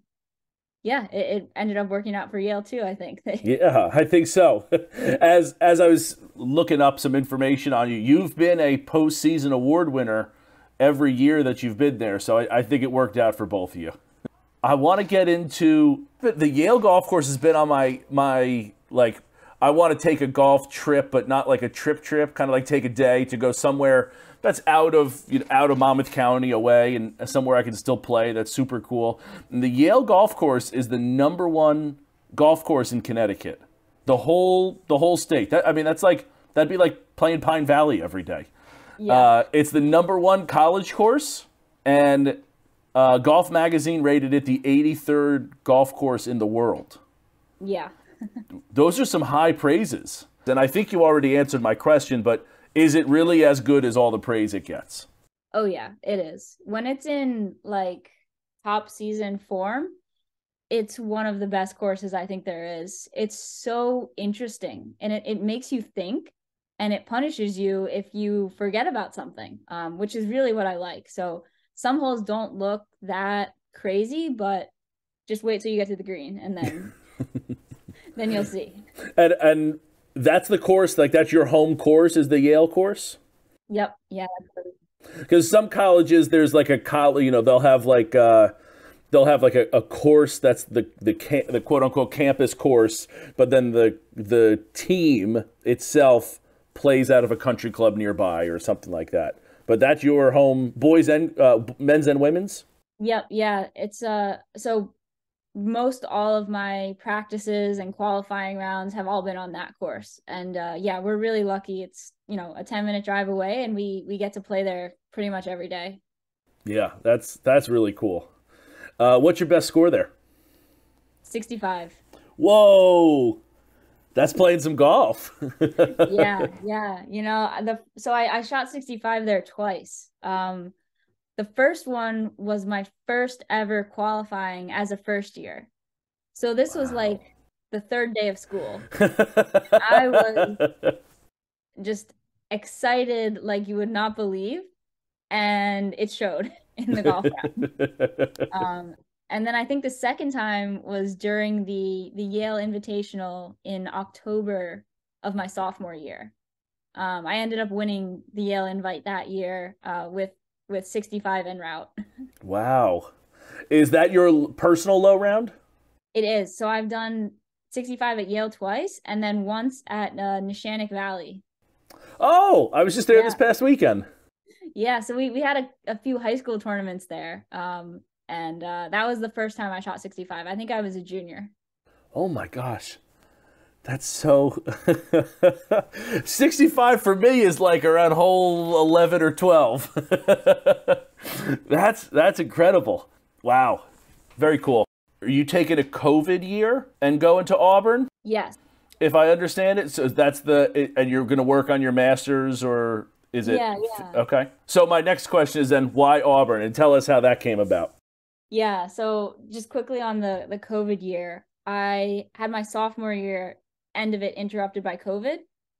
yeah, it ended up working out for Yale too, I think. Yeah, I think so. As I was looking up some information on you, you've been a postseason award winner every year that you've been there. So I think it worked out for both of you. I want to get into the Yale golf course. Has been on my like, I want to take a golf trip, but not like a trip, kind of like take a day to go somewhere that's out of Monmouth County away and somewhere I can still play. That's super cool. And the Yale golf course is the #1 golf course in Connecticut. The whole state. That'd be like playing Pine Valley every day. Yeah. It's the #1 college course, and Golf Magazine rated it the 83rd golf course in the world. Yeah. Those are some high praises. And I think you already answered my question, but is it really as good as all the praise it gets? Oh yeah, it is. When it's in like top season form, it's one of the best courses I think there is. It's so interesting, and it makes you think, and it punishes you if you forget about something, which is really what I like. So some holes don't look that crazy, but just wait till you get to the green, and then you'll see. And that's the course, like that's your home course is the Yale course? Yep. Yeah. Because some colleges, there's like a college, they'll have like a course that's the quote unquote campus course, but then the team itself plays out of a country club nearby or something like that. But that's your home, boys and men's and women's. Yep. Yeah. It's so most all of my practices and qualifying rounds have all been on that course, and yeah, we're really lucky. It's a 10-minute drive away, and we get to play there pretty much every day. Yeah, that's really cool. What's your best score there? 65. Whoa, that's playing some golf. Yeah. So I shot 65 there twice. The first one was my first ever qualifying as a first year. So this was like the third day of school. I was just excited like you would not believe, and it showed in the golf round. And then I think the second time was during the Yale Invitational in October of my sophomore year. I ended up winning the Yale Invite that year with 65 en route. Wow. Is that your personal low round? It is. So I've done 65 at Yale twice, and then once at Neshannock Valley. Oh, I was just there this past weekend. Yeah, so we had a few high school tournaments there. And that was the first time I shot 65. I think I was a junior. Oh my gosh. That's so 65 for me is like around hole 11 or 12. That's incredible. Wow. Very cool. Are you taking a COVID year and going to Auburn? Yes. If I understand it, so and you're going to work on your master's, or is it? Yeah. Okay. So my next question is then why Auburn, and tell us how that came about. Yeah, so just quickly on the COVID year, I had my sophomore year, end of it interrupted by COVID,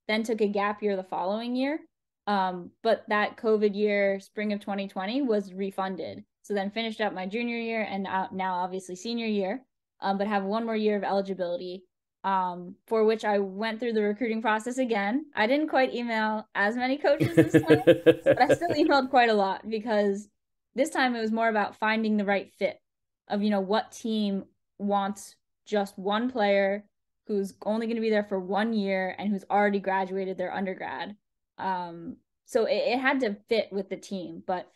then took a gap year the following year. But that COVID year, spring of 2020, was refunded. So then finished up my junior year and now obviously senior year, but have one more year of eligibility, for which I went through the recruiting process again. I didn't quite email as many coaches this time, but I still emailed quite a lot because this time it was more about finding the right fit of, what team wants just one player who's only going to be there for 1 year and who's already graduated their undergrad. So it had to fit with the team, but,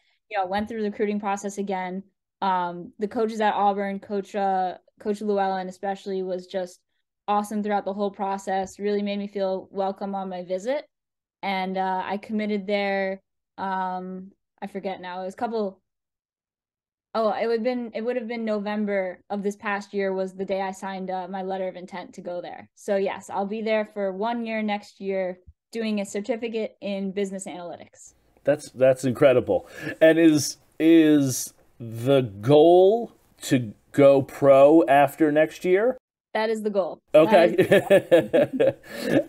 went through the recruiting process again. The coaches at Auburn, Coach Llewellyn especially, was just awesome throughout the whole process, really made me feel welcome on my visit. And I committed there. I forget now. It was it would have been November of this past year was the day I signed my letter of intent to go there. So yes, I'll be there for 1 year next year doing a certificate in business analytics. That's incredible. And is the goal to go pro after next year? That is the goal. Okay.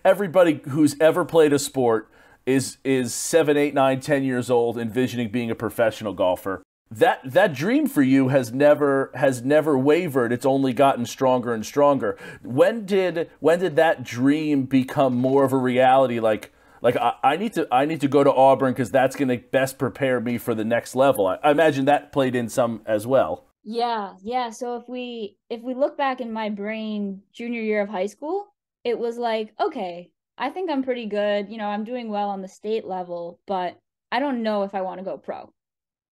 Everybody who's ever played a sport is 7, 8, 9, 10 years old envisioning being a professional golfer. That dream for you has never wavered. It's only gotten stronger and stronger. When did that dream become more of a reality? Like I need to go to Auburn because that's going to best prepare me for the next level. I imagine that played in some as well. Yeah. So if we look back in my brain, junior year of high school, it was like, okay, I think I'm pretty good. I'm doing well on the state level, but I don't know if I want to go pro.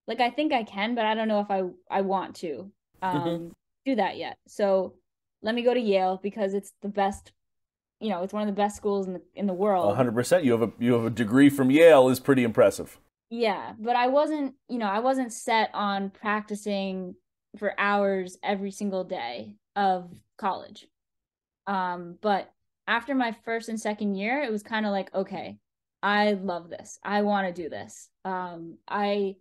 Like, I think I can, but I don't know if I want to do that yet. So let me go to Yale because it's the best, it's one of the best schools in the world. 100%. You have a degree from Yale is pretty impressive. Yeah, but I wasn't set on practicing for hours every single day of college. But after my first and second year, it was kind of like, okay, I love this. I want to do this. I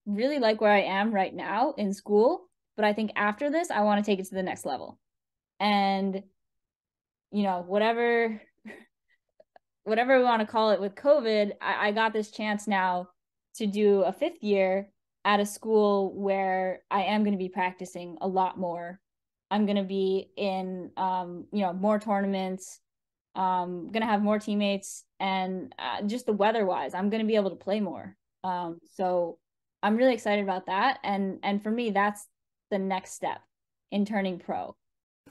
really like where I am right now in school, but I think after this, I want to take it to the next level. And, you know, whatever we want to call it with COVID, I got this chance now to do a 5th year at a school where I am going to be practicing a lot more. I'm going to be in, more tournaments. Going to have more teammates, and just the weather-wise, I'm going to be able to play more. So I'm really excited about that. And for me, that's the next step in turning pro.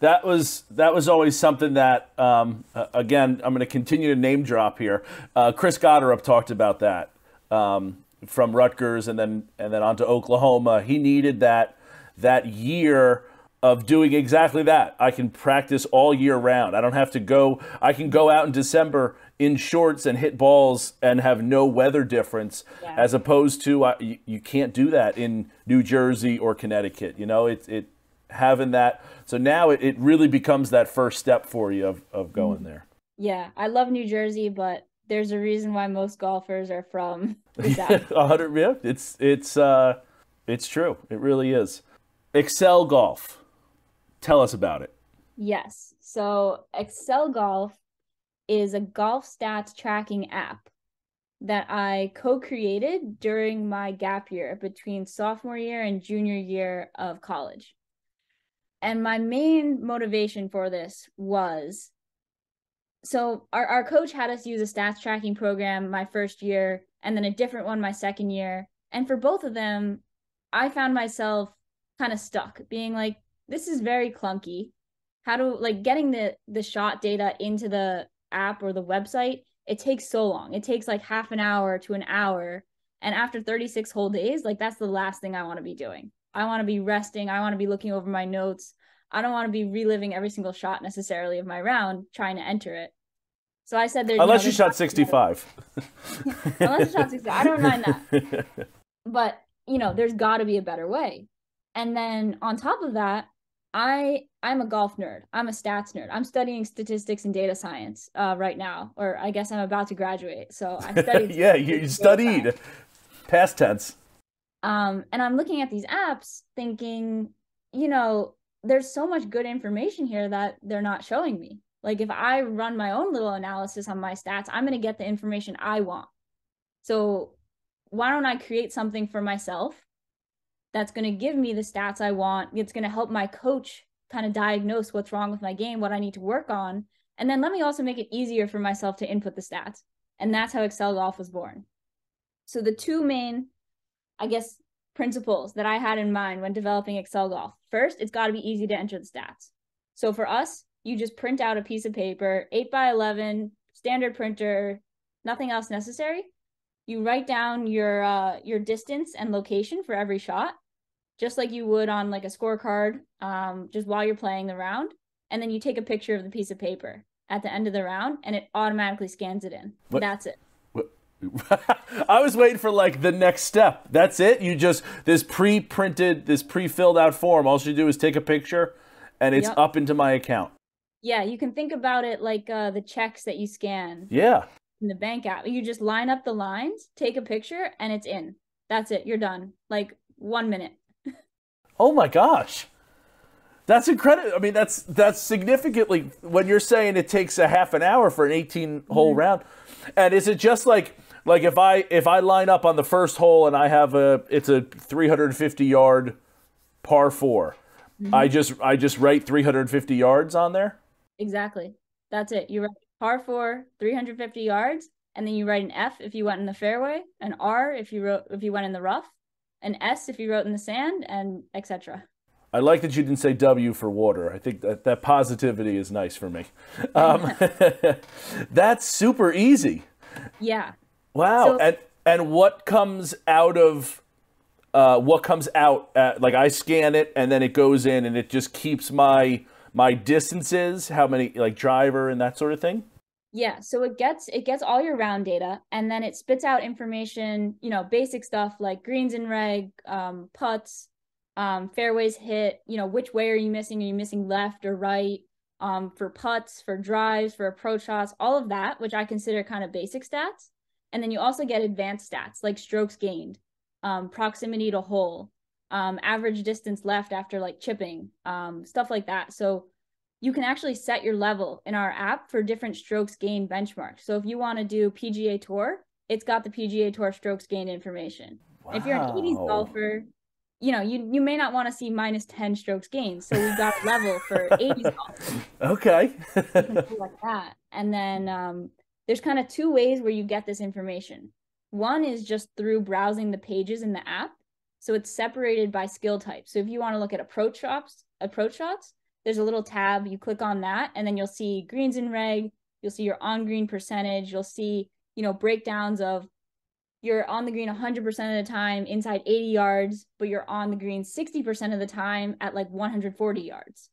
That was always something that, again, I'm going to continue to name drop here. Chris Gotterup talked about that from Rutgers and then on to Oklahoma. He needed that year of doing exactly that. I can practice all year round. I don't have to go. I can go out in December in shorts and hit balls and have no weather difference, as opposed to you can't do that in New Jersey or Connecticut. You know, it having that. So now it really becomes that first step for you of going there. Yeah, I love New Jersey, but there's a reason why most golfers are from the South. 100, yeah, it's true. It really is. Accel Golf. Tell us about it. Yes. So Accel Golf is a golf stats tracking app that I co-created during my gap year between sophomore year and junior year of college. And my main motivation for this was, so our coach had us use a stats tracking program my first year and then a different one my second year. And for both of them, I found myself kind of stuck, being like, this is very clunky. How do, like, getting the shot data into the app or the website, it takes so long. It takes like half an hour to an hour. And after 36 whole days, like, that's the last thing I want to be doing. I want to be resting. I want to be looking over my notes. I don't want to be reliving every single shot necessarily of my round trying to enter it. So I said, unless you shot 65. Unless you shot 65. I don't mind that. But, there's got to be a better way. And then on top of that, I'm a golf nerd. I'm a stats nerd. I'm studying statistics and data science right now, or I guess I'm about to graduate. So I studied. Yeah, you studied. Past tense. And I'm looking at these apps thinking, there's so much good information here that they're not showing me. Like, if I run my own little analysis on my stats, I'm going to get the information I want. So why don't I create something for myself that's going to give me the stats I want? It's going to help my coach kind of diagnose what's wrong with my game, what I need to work on. And then let me also make it easier for myself to input the stats. And that's how Accel Golf was born. So the two main, I guess, principles that I had in mind when developing Accel Golf. First, it's got to be easy to enter the stats. So for us, you just print out a piece of paper, 8x11, standard printer, nothing else necessary. You write down your distance and location for every shot, just like you would on like a scorecard, just while you're playing the round. And then you take a picture of the piece of paper at the end of the round, and it automatically scans it in. What? That's it. I was waiting for like the next step. That's it? You just, this pre-printed, this pre-filled out form, all you do is take a picture and it's up into my account. Yeah, you can think about it like the checks that you scan. Yeah. In the bank app. You just line up the lines, take a picture, and it's in. That's it. You're done. Like 1 minute. Oh my gosh. That's incredible. I mean, that's significantly, when you're saying it takes a half an hour for an 18-hole round. And is it just like if I line up on the first hole and I have it's a 350-yard par 4, I just write 350 yards on there? Exactly. That's it. You write par 4, 350 yards, and then you write an F if you went in the fairway, an R if you went in the rough, an S if you wrote in the sand, and etc. I like that you didn't say W for water. I think that positivity is nice for me. That's super easy. Yeah. Wow. So, and what comes out of like I scan it and then it goes in and it just keeps my distances, how many, like driver and that sort of thing? Yeah, so it gets all your round data, and then it spits out information, basic stuff like greens and reg, putts, fairways hit, which way are you missing? Are you missing left or right? for putts, for drives, for approach shots, all of that, which I consider kind of basic stats. And then you also get advanced stats like strokes gained, proximity to hole, average distance left after like chipping, stuff like that. So you can actually set your level in our app for different strokes gained benchmarks. So if you want to do PGA Tour, it's got the PGA Tour strokes gained information. Wow. If you're an 80s golfer, you know, you may not want to see minus 10 strokes gained. So we've got a level for 80s golfers. Okay. Like that. And then there's kind of two ways where you get this information. One is just through browsing the pages in the app. So it's separated by skill type. So if you want to look at approach shots, there's a little tab. You click on that, and then you'll see greens in reg. You'll see your on-green percentage. You'll see, you know, breakdowns of you're on the green 100% of the time inside 80 yards, but you're on the green 60% of the time at like 140 yards.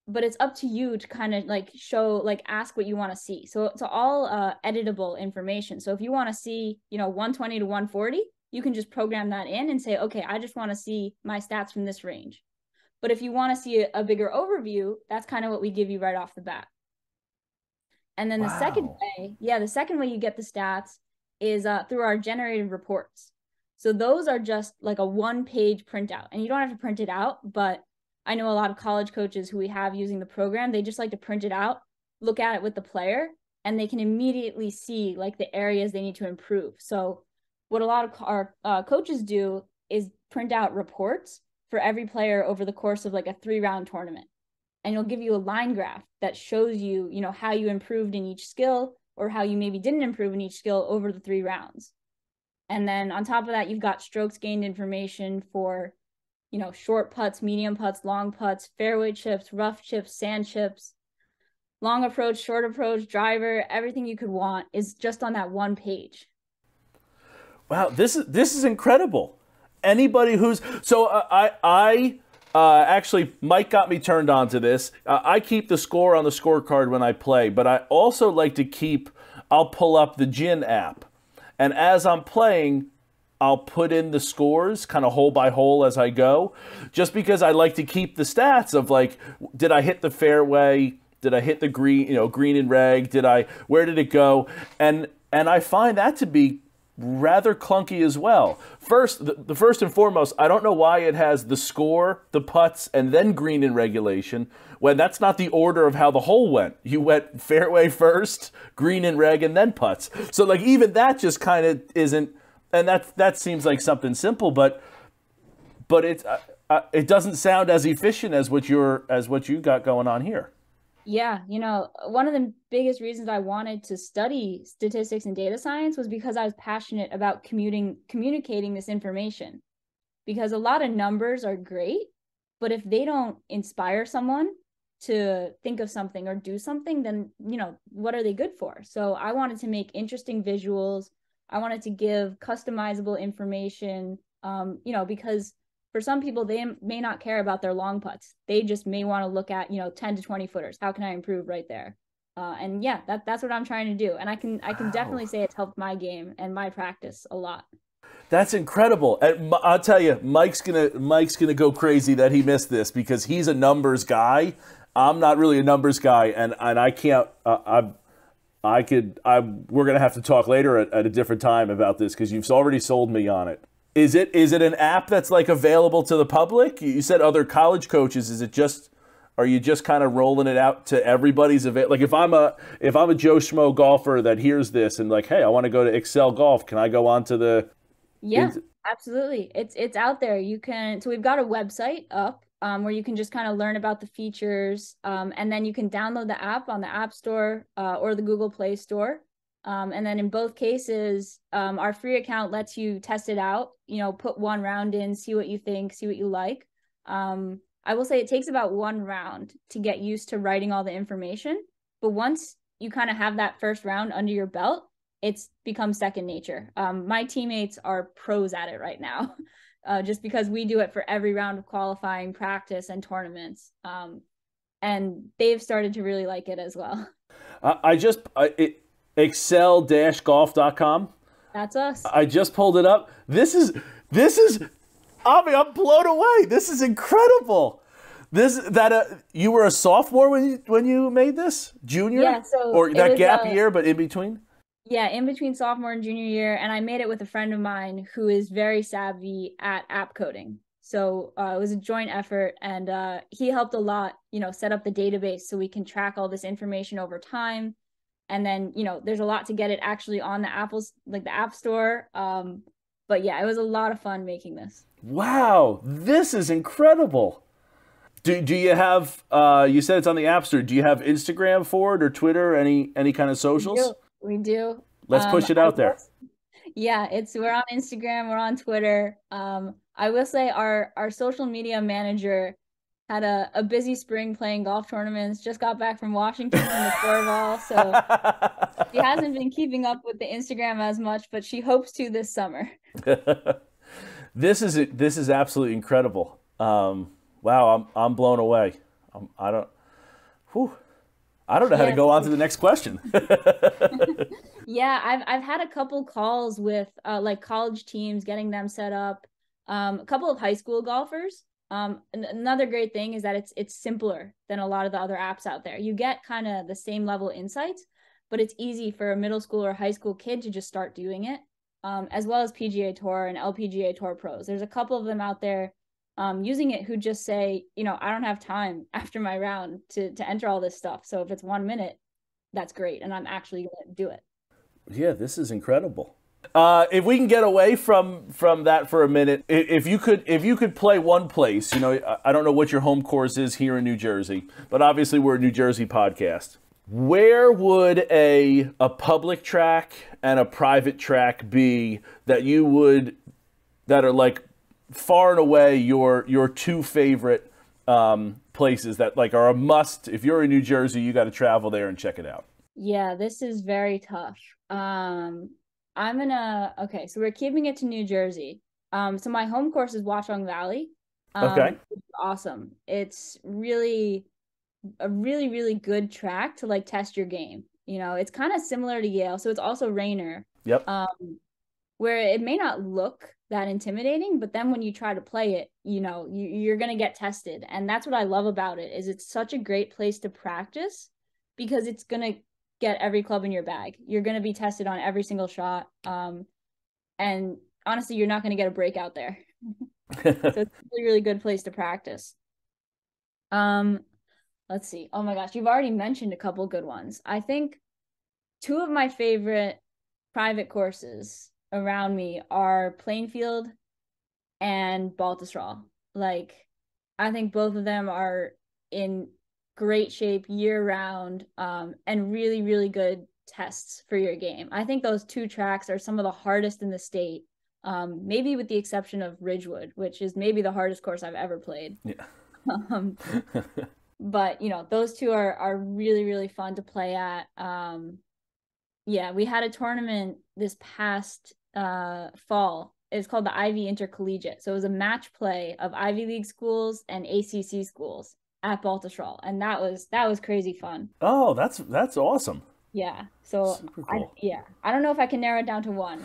But it's up to you to kind of like show, like ask what you want to see. So it's all editable information. So if you want to see, you know, 120 to 140, you can just program that in and say, okay, I just want to see my stats from this range. But if you want to see a bigger overview, that's kind of what we give you right off the bat. And then the second way you get the stats is through our generated reports. So those are just like a one-page printout, and you don't have to print it out, but I know a lot of college coaches who we have using the program, they just like to print it out, look at it with the player, and they can immediately see like the areas they need to improve. So what a lot of our coaches do is print out reports for every player over the course of like a 3-round tournament. And it'll give you a line graph that shows you, you know, how you improved in each skill or how you maybe didn't improve in each skill over the 3 rounds. And then on top of that, you've got strokes gained information for, you know, short putts, medium putts, long putts, fairway chips, rough chips, sand chips, long approach, short approach, driver, everything you could want is just on that one page. Wow, this is incredible. Anybody who's actually, Mike got me turned on to this. I keep the score on the scorecard when I play, but I also like to I'll pull up the Gin app. And as I'm playing, I'll put in the scores kind of hole by hole as I go, just because I like to keep the stats of like, did I hit the fairway? Did I hit the green, you know, green and reg? Where did it go? And I find that to be rather clunky as well. The first and foremost, I don't know why it has the score, the putts, and then green in regulation, when that's not the order of how the hole went. You went fairway first, green in reg, and then putts. So like even that just kind of isn't, and that seems like something simple, but it doesn't sound as efficient as what you got going on here. Yeah, you know, one of the biggest reasons I wanted to study statistics and data science was because I was passionate about communicating this information. Because a lot of numbers are great, but if they don't inspire someone to think of something or do something, then, you know, what are they good for? So I wanted to make interesting visuals. I wanted to give customizable information, you know, because for some people, they may not care about their long putts. They just may want to look at, you know, 10 to 20 footers. How can I improve right there? And yeah, that's what I'm trying to do. And I can definitely say it's helped my game and my practice a lot. That's incredible. And I'll tell you, Mike's gonna go crazy that he missed this because he's a numbers guy. I'm not really a numbers guy, and I can't. We're gonna have to talk later at a different time about this because you've already sold me on it. Is it an app that's like available to the public? You said other college coaches. Are you just kind of rolling it out to everybody's event? Like if I'm a Joe Schmo golfer that hears this and like, hey, I want to go to Accel Golf. Can I go on to the? Yeah, absolutely. It's out there. So we've got a website up where you can just kind of learn about the features, and then you can download the app on the App Store or the Google Play Store. And then in both cases, our free account lets you test it out, you know, put 1 round in, see what you think, see what you like. I will say it takes about 1 round to get used to writing all the information. But once you kind of have that first round under your belt, it's become second nature. My teammates are pros at it right now, just because we do it for every round of qualifying, practice, and tournaments. And they've started to really like it as well. Accel-golf.com. That's us. I just pulled it up. This is, I'm blown away. This is incredible. You were a sophomore when you made this? Junior? Yeah, so Or it that was gap year, but in between? yeah, in between sophomore and junior year, and I made it with a friend of mine who is very savvy at app coding. So it was a joint effort, and he helped a lot, set up the database so we can track all this information over time. And then, there's a lot to get it actually on the the App Store. But yeah, it was a lot of fun making this. Wow, this is incredible. Do you have, you said it's on the App Store, do you have Instagram for it or Twitter, any kind of socials? We do. Let's push it out there. Yeah, we're on Instagram, we're on Twitter. I will say our social media manager had a busy spring playing golf tournaments, just got back from Washington from the floorball, so she hasn't been keeping up with the Instagram as much, but she hopes to this summer. This is absolutely incredible. Wow, I'm blown away. I don't know how to go on to the next question. Yeah, I've had a couple calls with like college teams, getting them set up. A couple of high school golfers. Another great thing is that it's simpler than a lot of the other apps out there. You get kind of the same level insights, but it's easy for a middle school or high school kid to just start doing it. As well as PGA Tour and LPGA Tour pros. There's a couple of them out there using it who just say, I don't have time after my round to enter all this stuff. So if it's 1 minute, that's great, and I'm actually going to do it. Yeah, this is incredible. If we can get away from that for a minute, if you could play one place, I don't know what your home course is here in New Jersey, but obviously we're a New Jersey podcast. Where would a public track and a private track be that are like far and away your two favorite places that like are a must? If you're in New Jersey, you got to travel there and check it out. Yeah, this is very tough. Okay, so we're keeping it to New Jersey. So my home course is Watchung Valley. Okay. It's awesome. It's really a really, really good track to like test your game. It's kind of similar to Yale, so it's also Rainer. Yep. Where it may not look that intimidating, but then when you try to play it, you're gonna get tested, and that's what I love about it. Is it's such a great place to practice because it's gonna get every club in your bag. You're gonna be tested on every single shot, and honestly, you're not gonna get a break out there. So it's a really, really good place to practice. Let's see. Oh my gosh, you've already mentioned a couple good ones. I think two of my favorite private courses around me are Plainfield and Baltusrol. Like, I think both of them are in great shape year round, and really, really good tests for your game. I think those two tracks are some of the hardest in the state, maybe with the exception of Ridgewood, which is maybe the hardest course I've ever played. Yeah. But those two are really, really fun to play at. Yeah, we had a tournament this past fall. It's called the Ivy Intercollegiate. So it was a match play of Ivy League schools and ACC schools at Baltusrol, and that was crazy fun. Oh, that's awesome. Yeah. So cool. I don't know if I can narrow it down to one.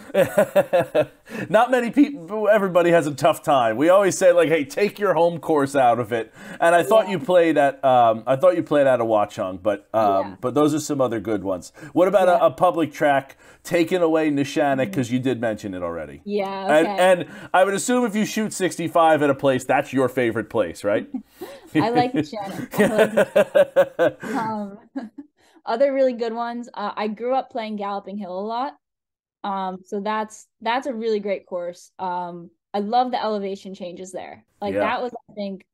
Not many people. Everybody has a tough time. We always say like, "Hey, take your home course out of it." And I thought you played at a Watchung, but those are some other good ones. What about a public track? Taking away Neshannock, because you did mention it already. Yeah. Okay. And I would assume if you shoot 65 at a place, that's your favorite place, right? I like Neshannock. Other really good ones. I grew up playing Galloping Hill a lot. So that's a really great course. I love the elevation changes there. That was, I think,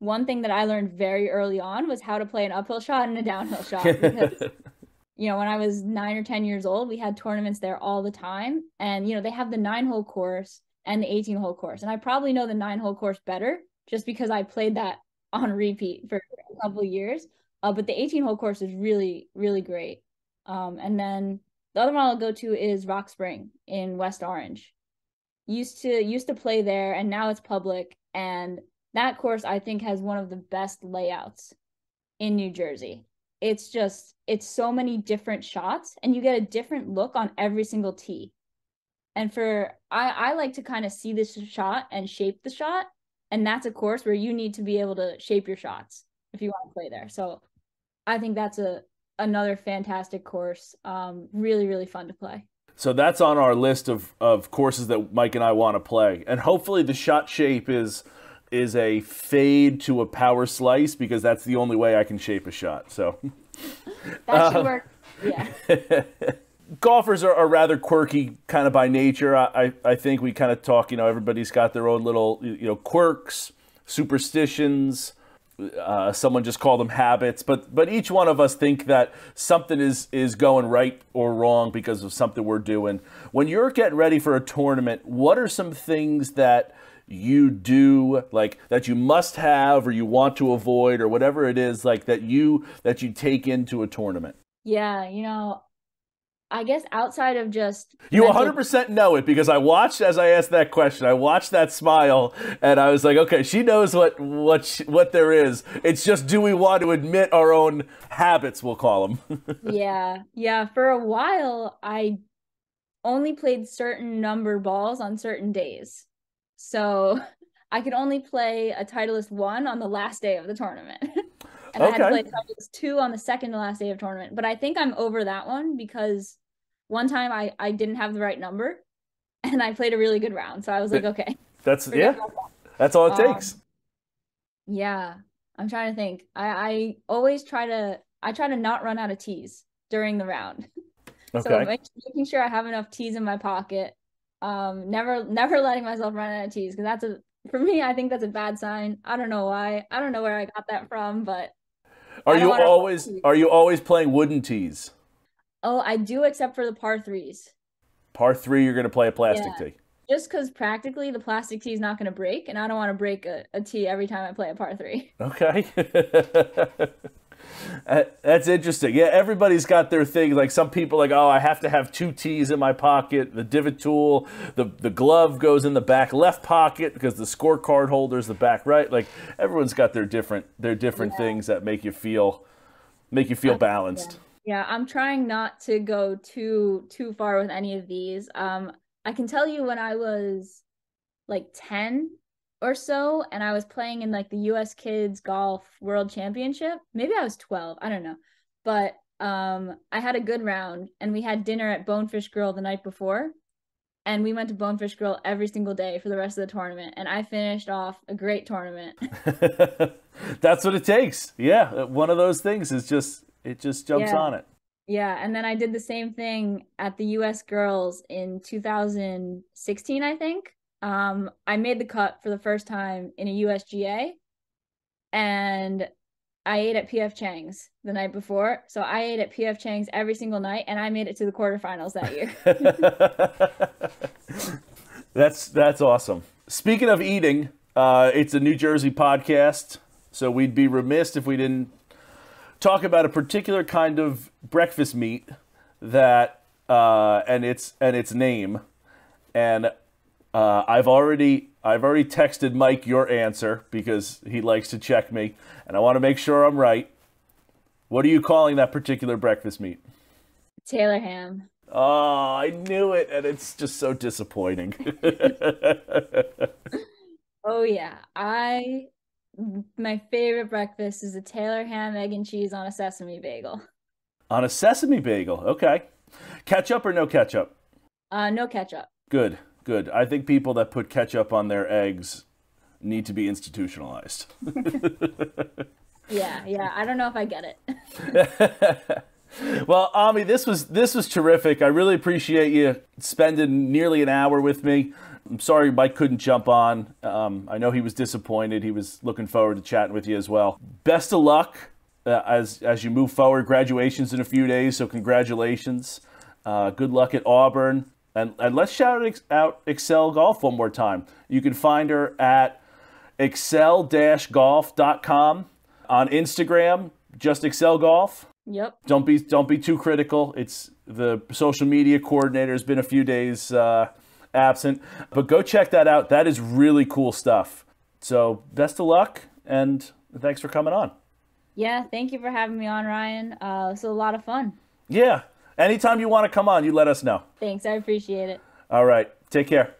one thing that I learned very early on was how to play an uphill shot and a downhill shot. Because, when I was 9 or 10 years old, we had tournaments there all the time. And, they have the 9-hole course and the 18-hole course. And I probably know the 9-hole course better just because I played that on repeat for a couple of years. But the 18-hole course is really, really great. And then the other one I'll go to is Rock Spring in West Orange. Used to play there, and now it's public. And that course, I think, has one of the best layouts in New Jersey. It's so many different shots, and you get a different look on every single tee. And I like to kind of see this shot and shape the shot. And that's a course where you need to be able to shape your shots if you want to play there. So I think that's another fantastic course. Really, really fun to play. So that's on our list of courses that Mike and I want to play. And hopefully the shot shape is a fade to a power slice, because that's the only way I can shape a shot. So that should work. Yeah. Golfers are rather quirky kind of by nature. I think we kind of talk, everybody's got their own little, quirks, superstitions. Someone just called them habits, but each one of us think that something is going right or wrong because of something we're doing. When you're getting ready for a tournament, what are some things that you do, like that you must have or you want to avoid, or whatever it is, like that you take into a tournament? Yeah, I guess outside of just you 100% know it, because I watched as I asked that question. I watched that smile, and I was like, okay, she knows what there is. It's just, do we want to admit our own habits? We'll call them. Yeah. For a while, I only played certain number balls on certain days, so I could only play a Titleist 1 on the last day of the tournament. And I had to play Titleist 2 on the second to last day of tournament. But I think I'm over that one, because one time I didn't have the right number and I played a really good round. So I was like, okay. That's all it takes. Yeah. I'm trying to think. I always try to not run out of tees during the round. Okay. So making sure I have enough tees in my pocket. Never letting myself run out of tees, because for me, I think that's a bad sign. I don't know why. I don't know where I got that from, but are you always playing wooden tees? Oh, I do, except for the par 3s. Par 3, you're going to play a plastic tee. Just because practically the plastic tee is not going to break, and I don't want to break a tee every time I play a par 3. Okay. That's interesting. Yeah, everybody's got their thing. Like some people like, oh, I have to have 2 tees in my pocket. The divot tool, the glove goes in the back left pocket because the scorecard holder's the back right. Like everyone's got their different things that make you feel balanced. Yeah, I'm trying not to go too far with any of these. I can tell you when I was like 10 or so, and I was playing in like the US Kids Golf World Championship. Maybe I was 12, I don't know. But I had a good round, and we had dinner at Bonefish Grill the night before. And we went to Bonefish Grill every single day for the rest of the tournament. And I finished off a great tournament. That's what it takes. Yeah, one of those things is it just jumps on it. Yeah, and then I did the same thing at the US Girls in 2016, I think. I made the cut for the first time in a USGA, and I ate at PF Chang's the night before. So I ate at PF Chang's every single night, and I made it to the quarterfinals that year. That's awesome. Speaking of eating, it's a New Jersey podcast, so we'd be remiss if we didn't talk about a particular kind of breakfast meat that and its name. And I've already texted Mike your answer because he likes to check me, and I want to make sure I'm right. What are you calling that particular breakfast meat? Taylor ham. Oh, I knew it, and it's just so disappointing. Oh yeah, my favorite breakfast is a Taylor ham, egg and cheese on a sesame bagel. On a sesame bagel, okay. Ketchup or no ketchup? No ketchup. Good. I think people that put ketchup on their eggs need to be institutionalized. Yeah. I don't know if I get it. Well, Ami, this was terrific. I really appreciate you spending nearly an hour with me. I'm sorry Mike couldn't jump on. I know he was disappointed. He was looking forward to chatting with you as well. Best of luck as you move forward. Graduation's in a few days, so congratulations. Good luck at Auburn. And let's shout out Accel Golf one more time. You can find her at accel-golf.com. On Instagram, just Accel Golf. Yep. Don't be too critical. It's the social media coordinator has been a few days absent, but go check that out. That is really cool stuff. So best of luck, and thanks for coming on. Yeah, thank you for having me on, Ryan. It was a lot of fun. Yeah. Anytime you want to come on, you let us know. Thanks. I appreciate it. All right. Take care.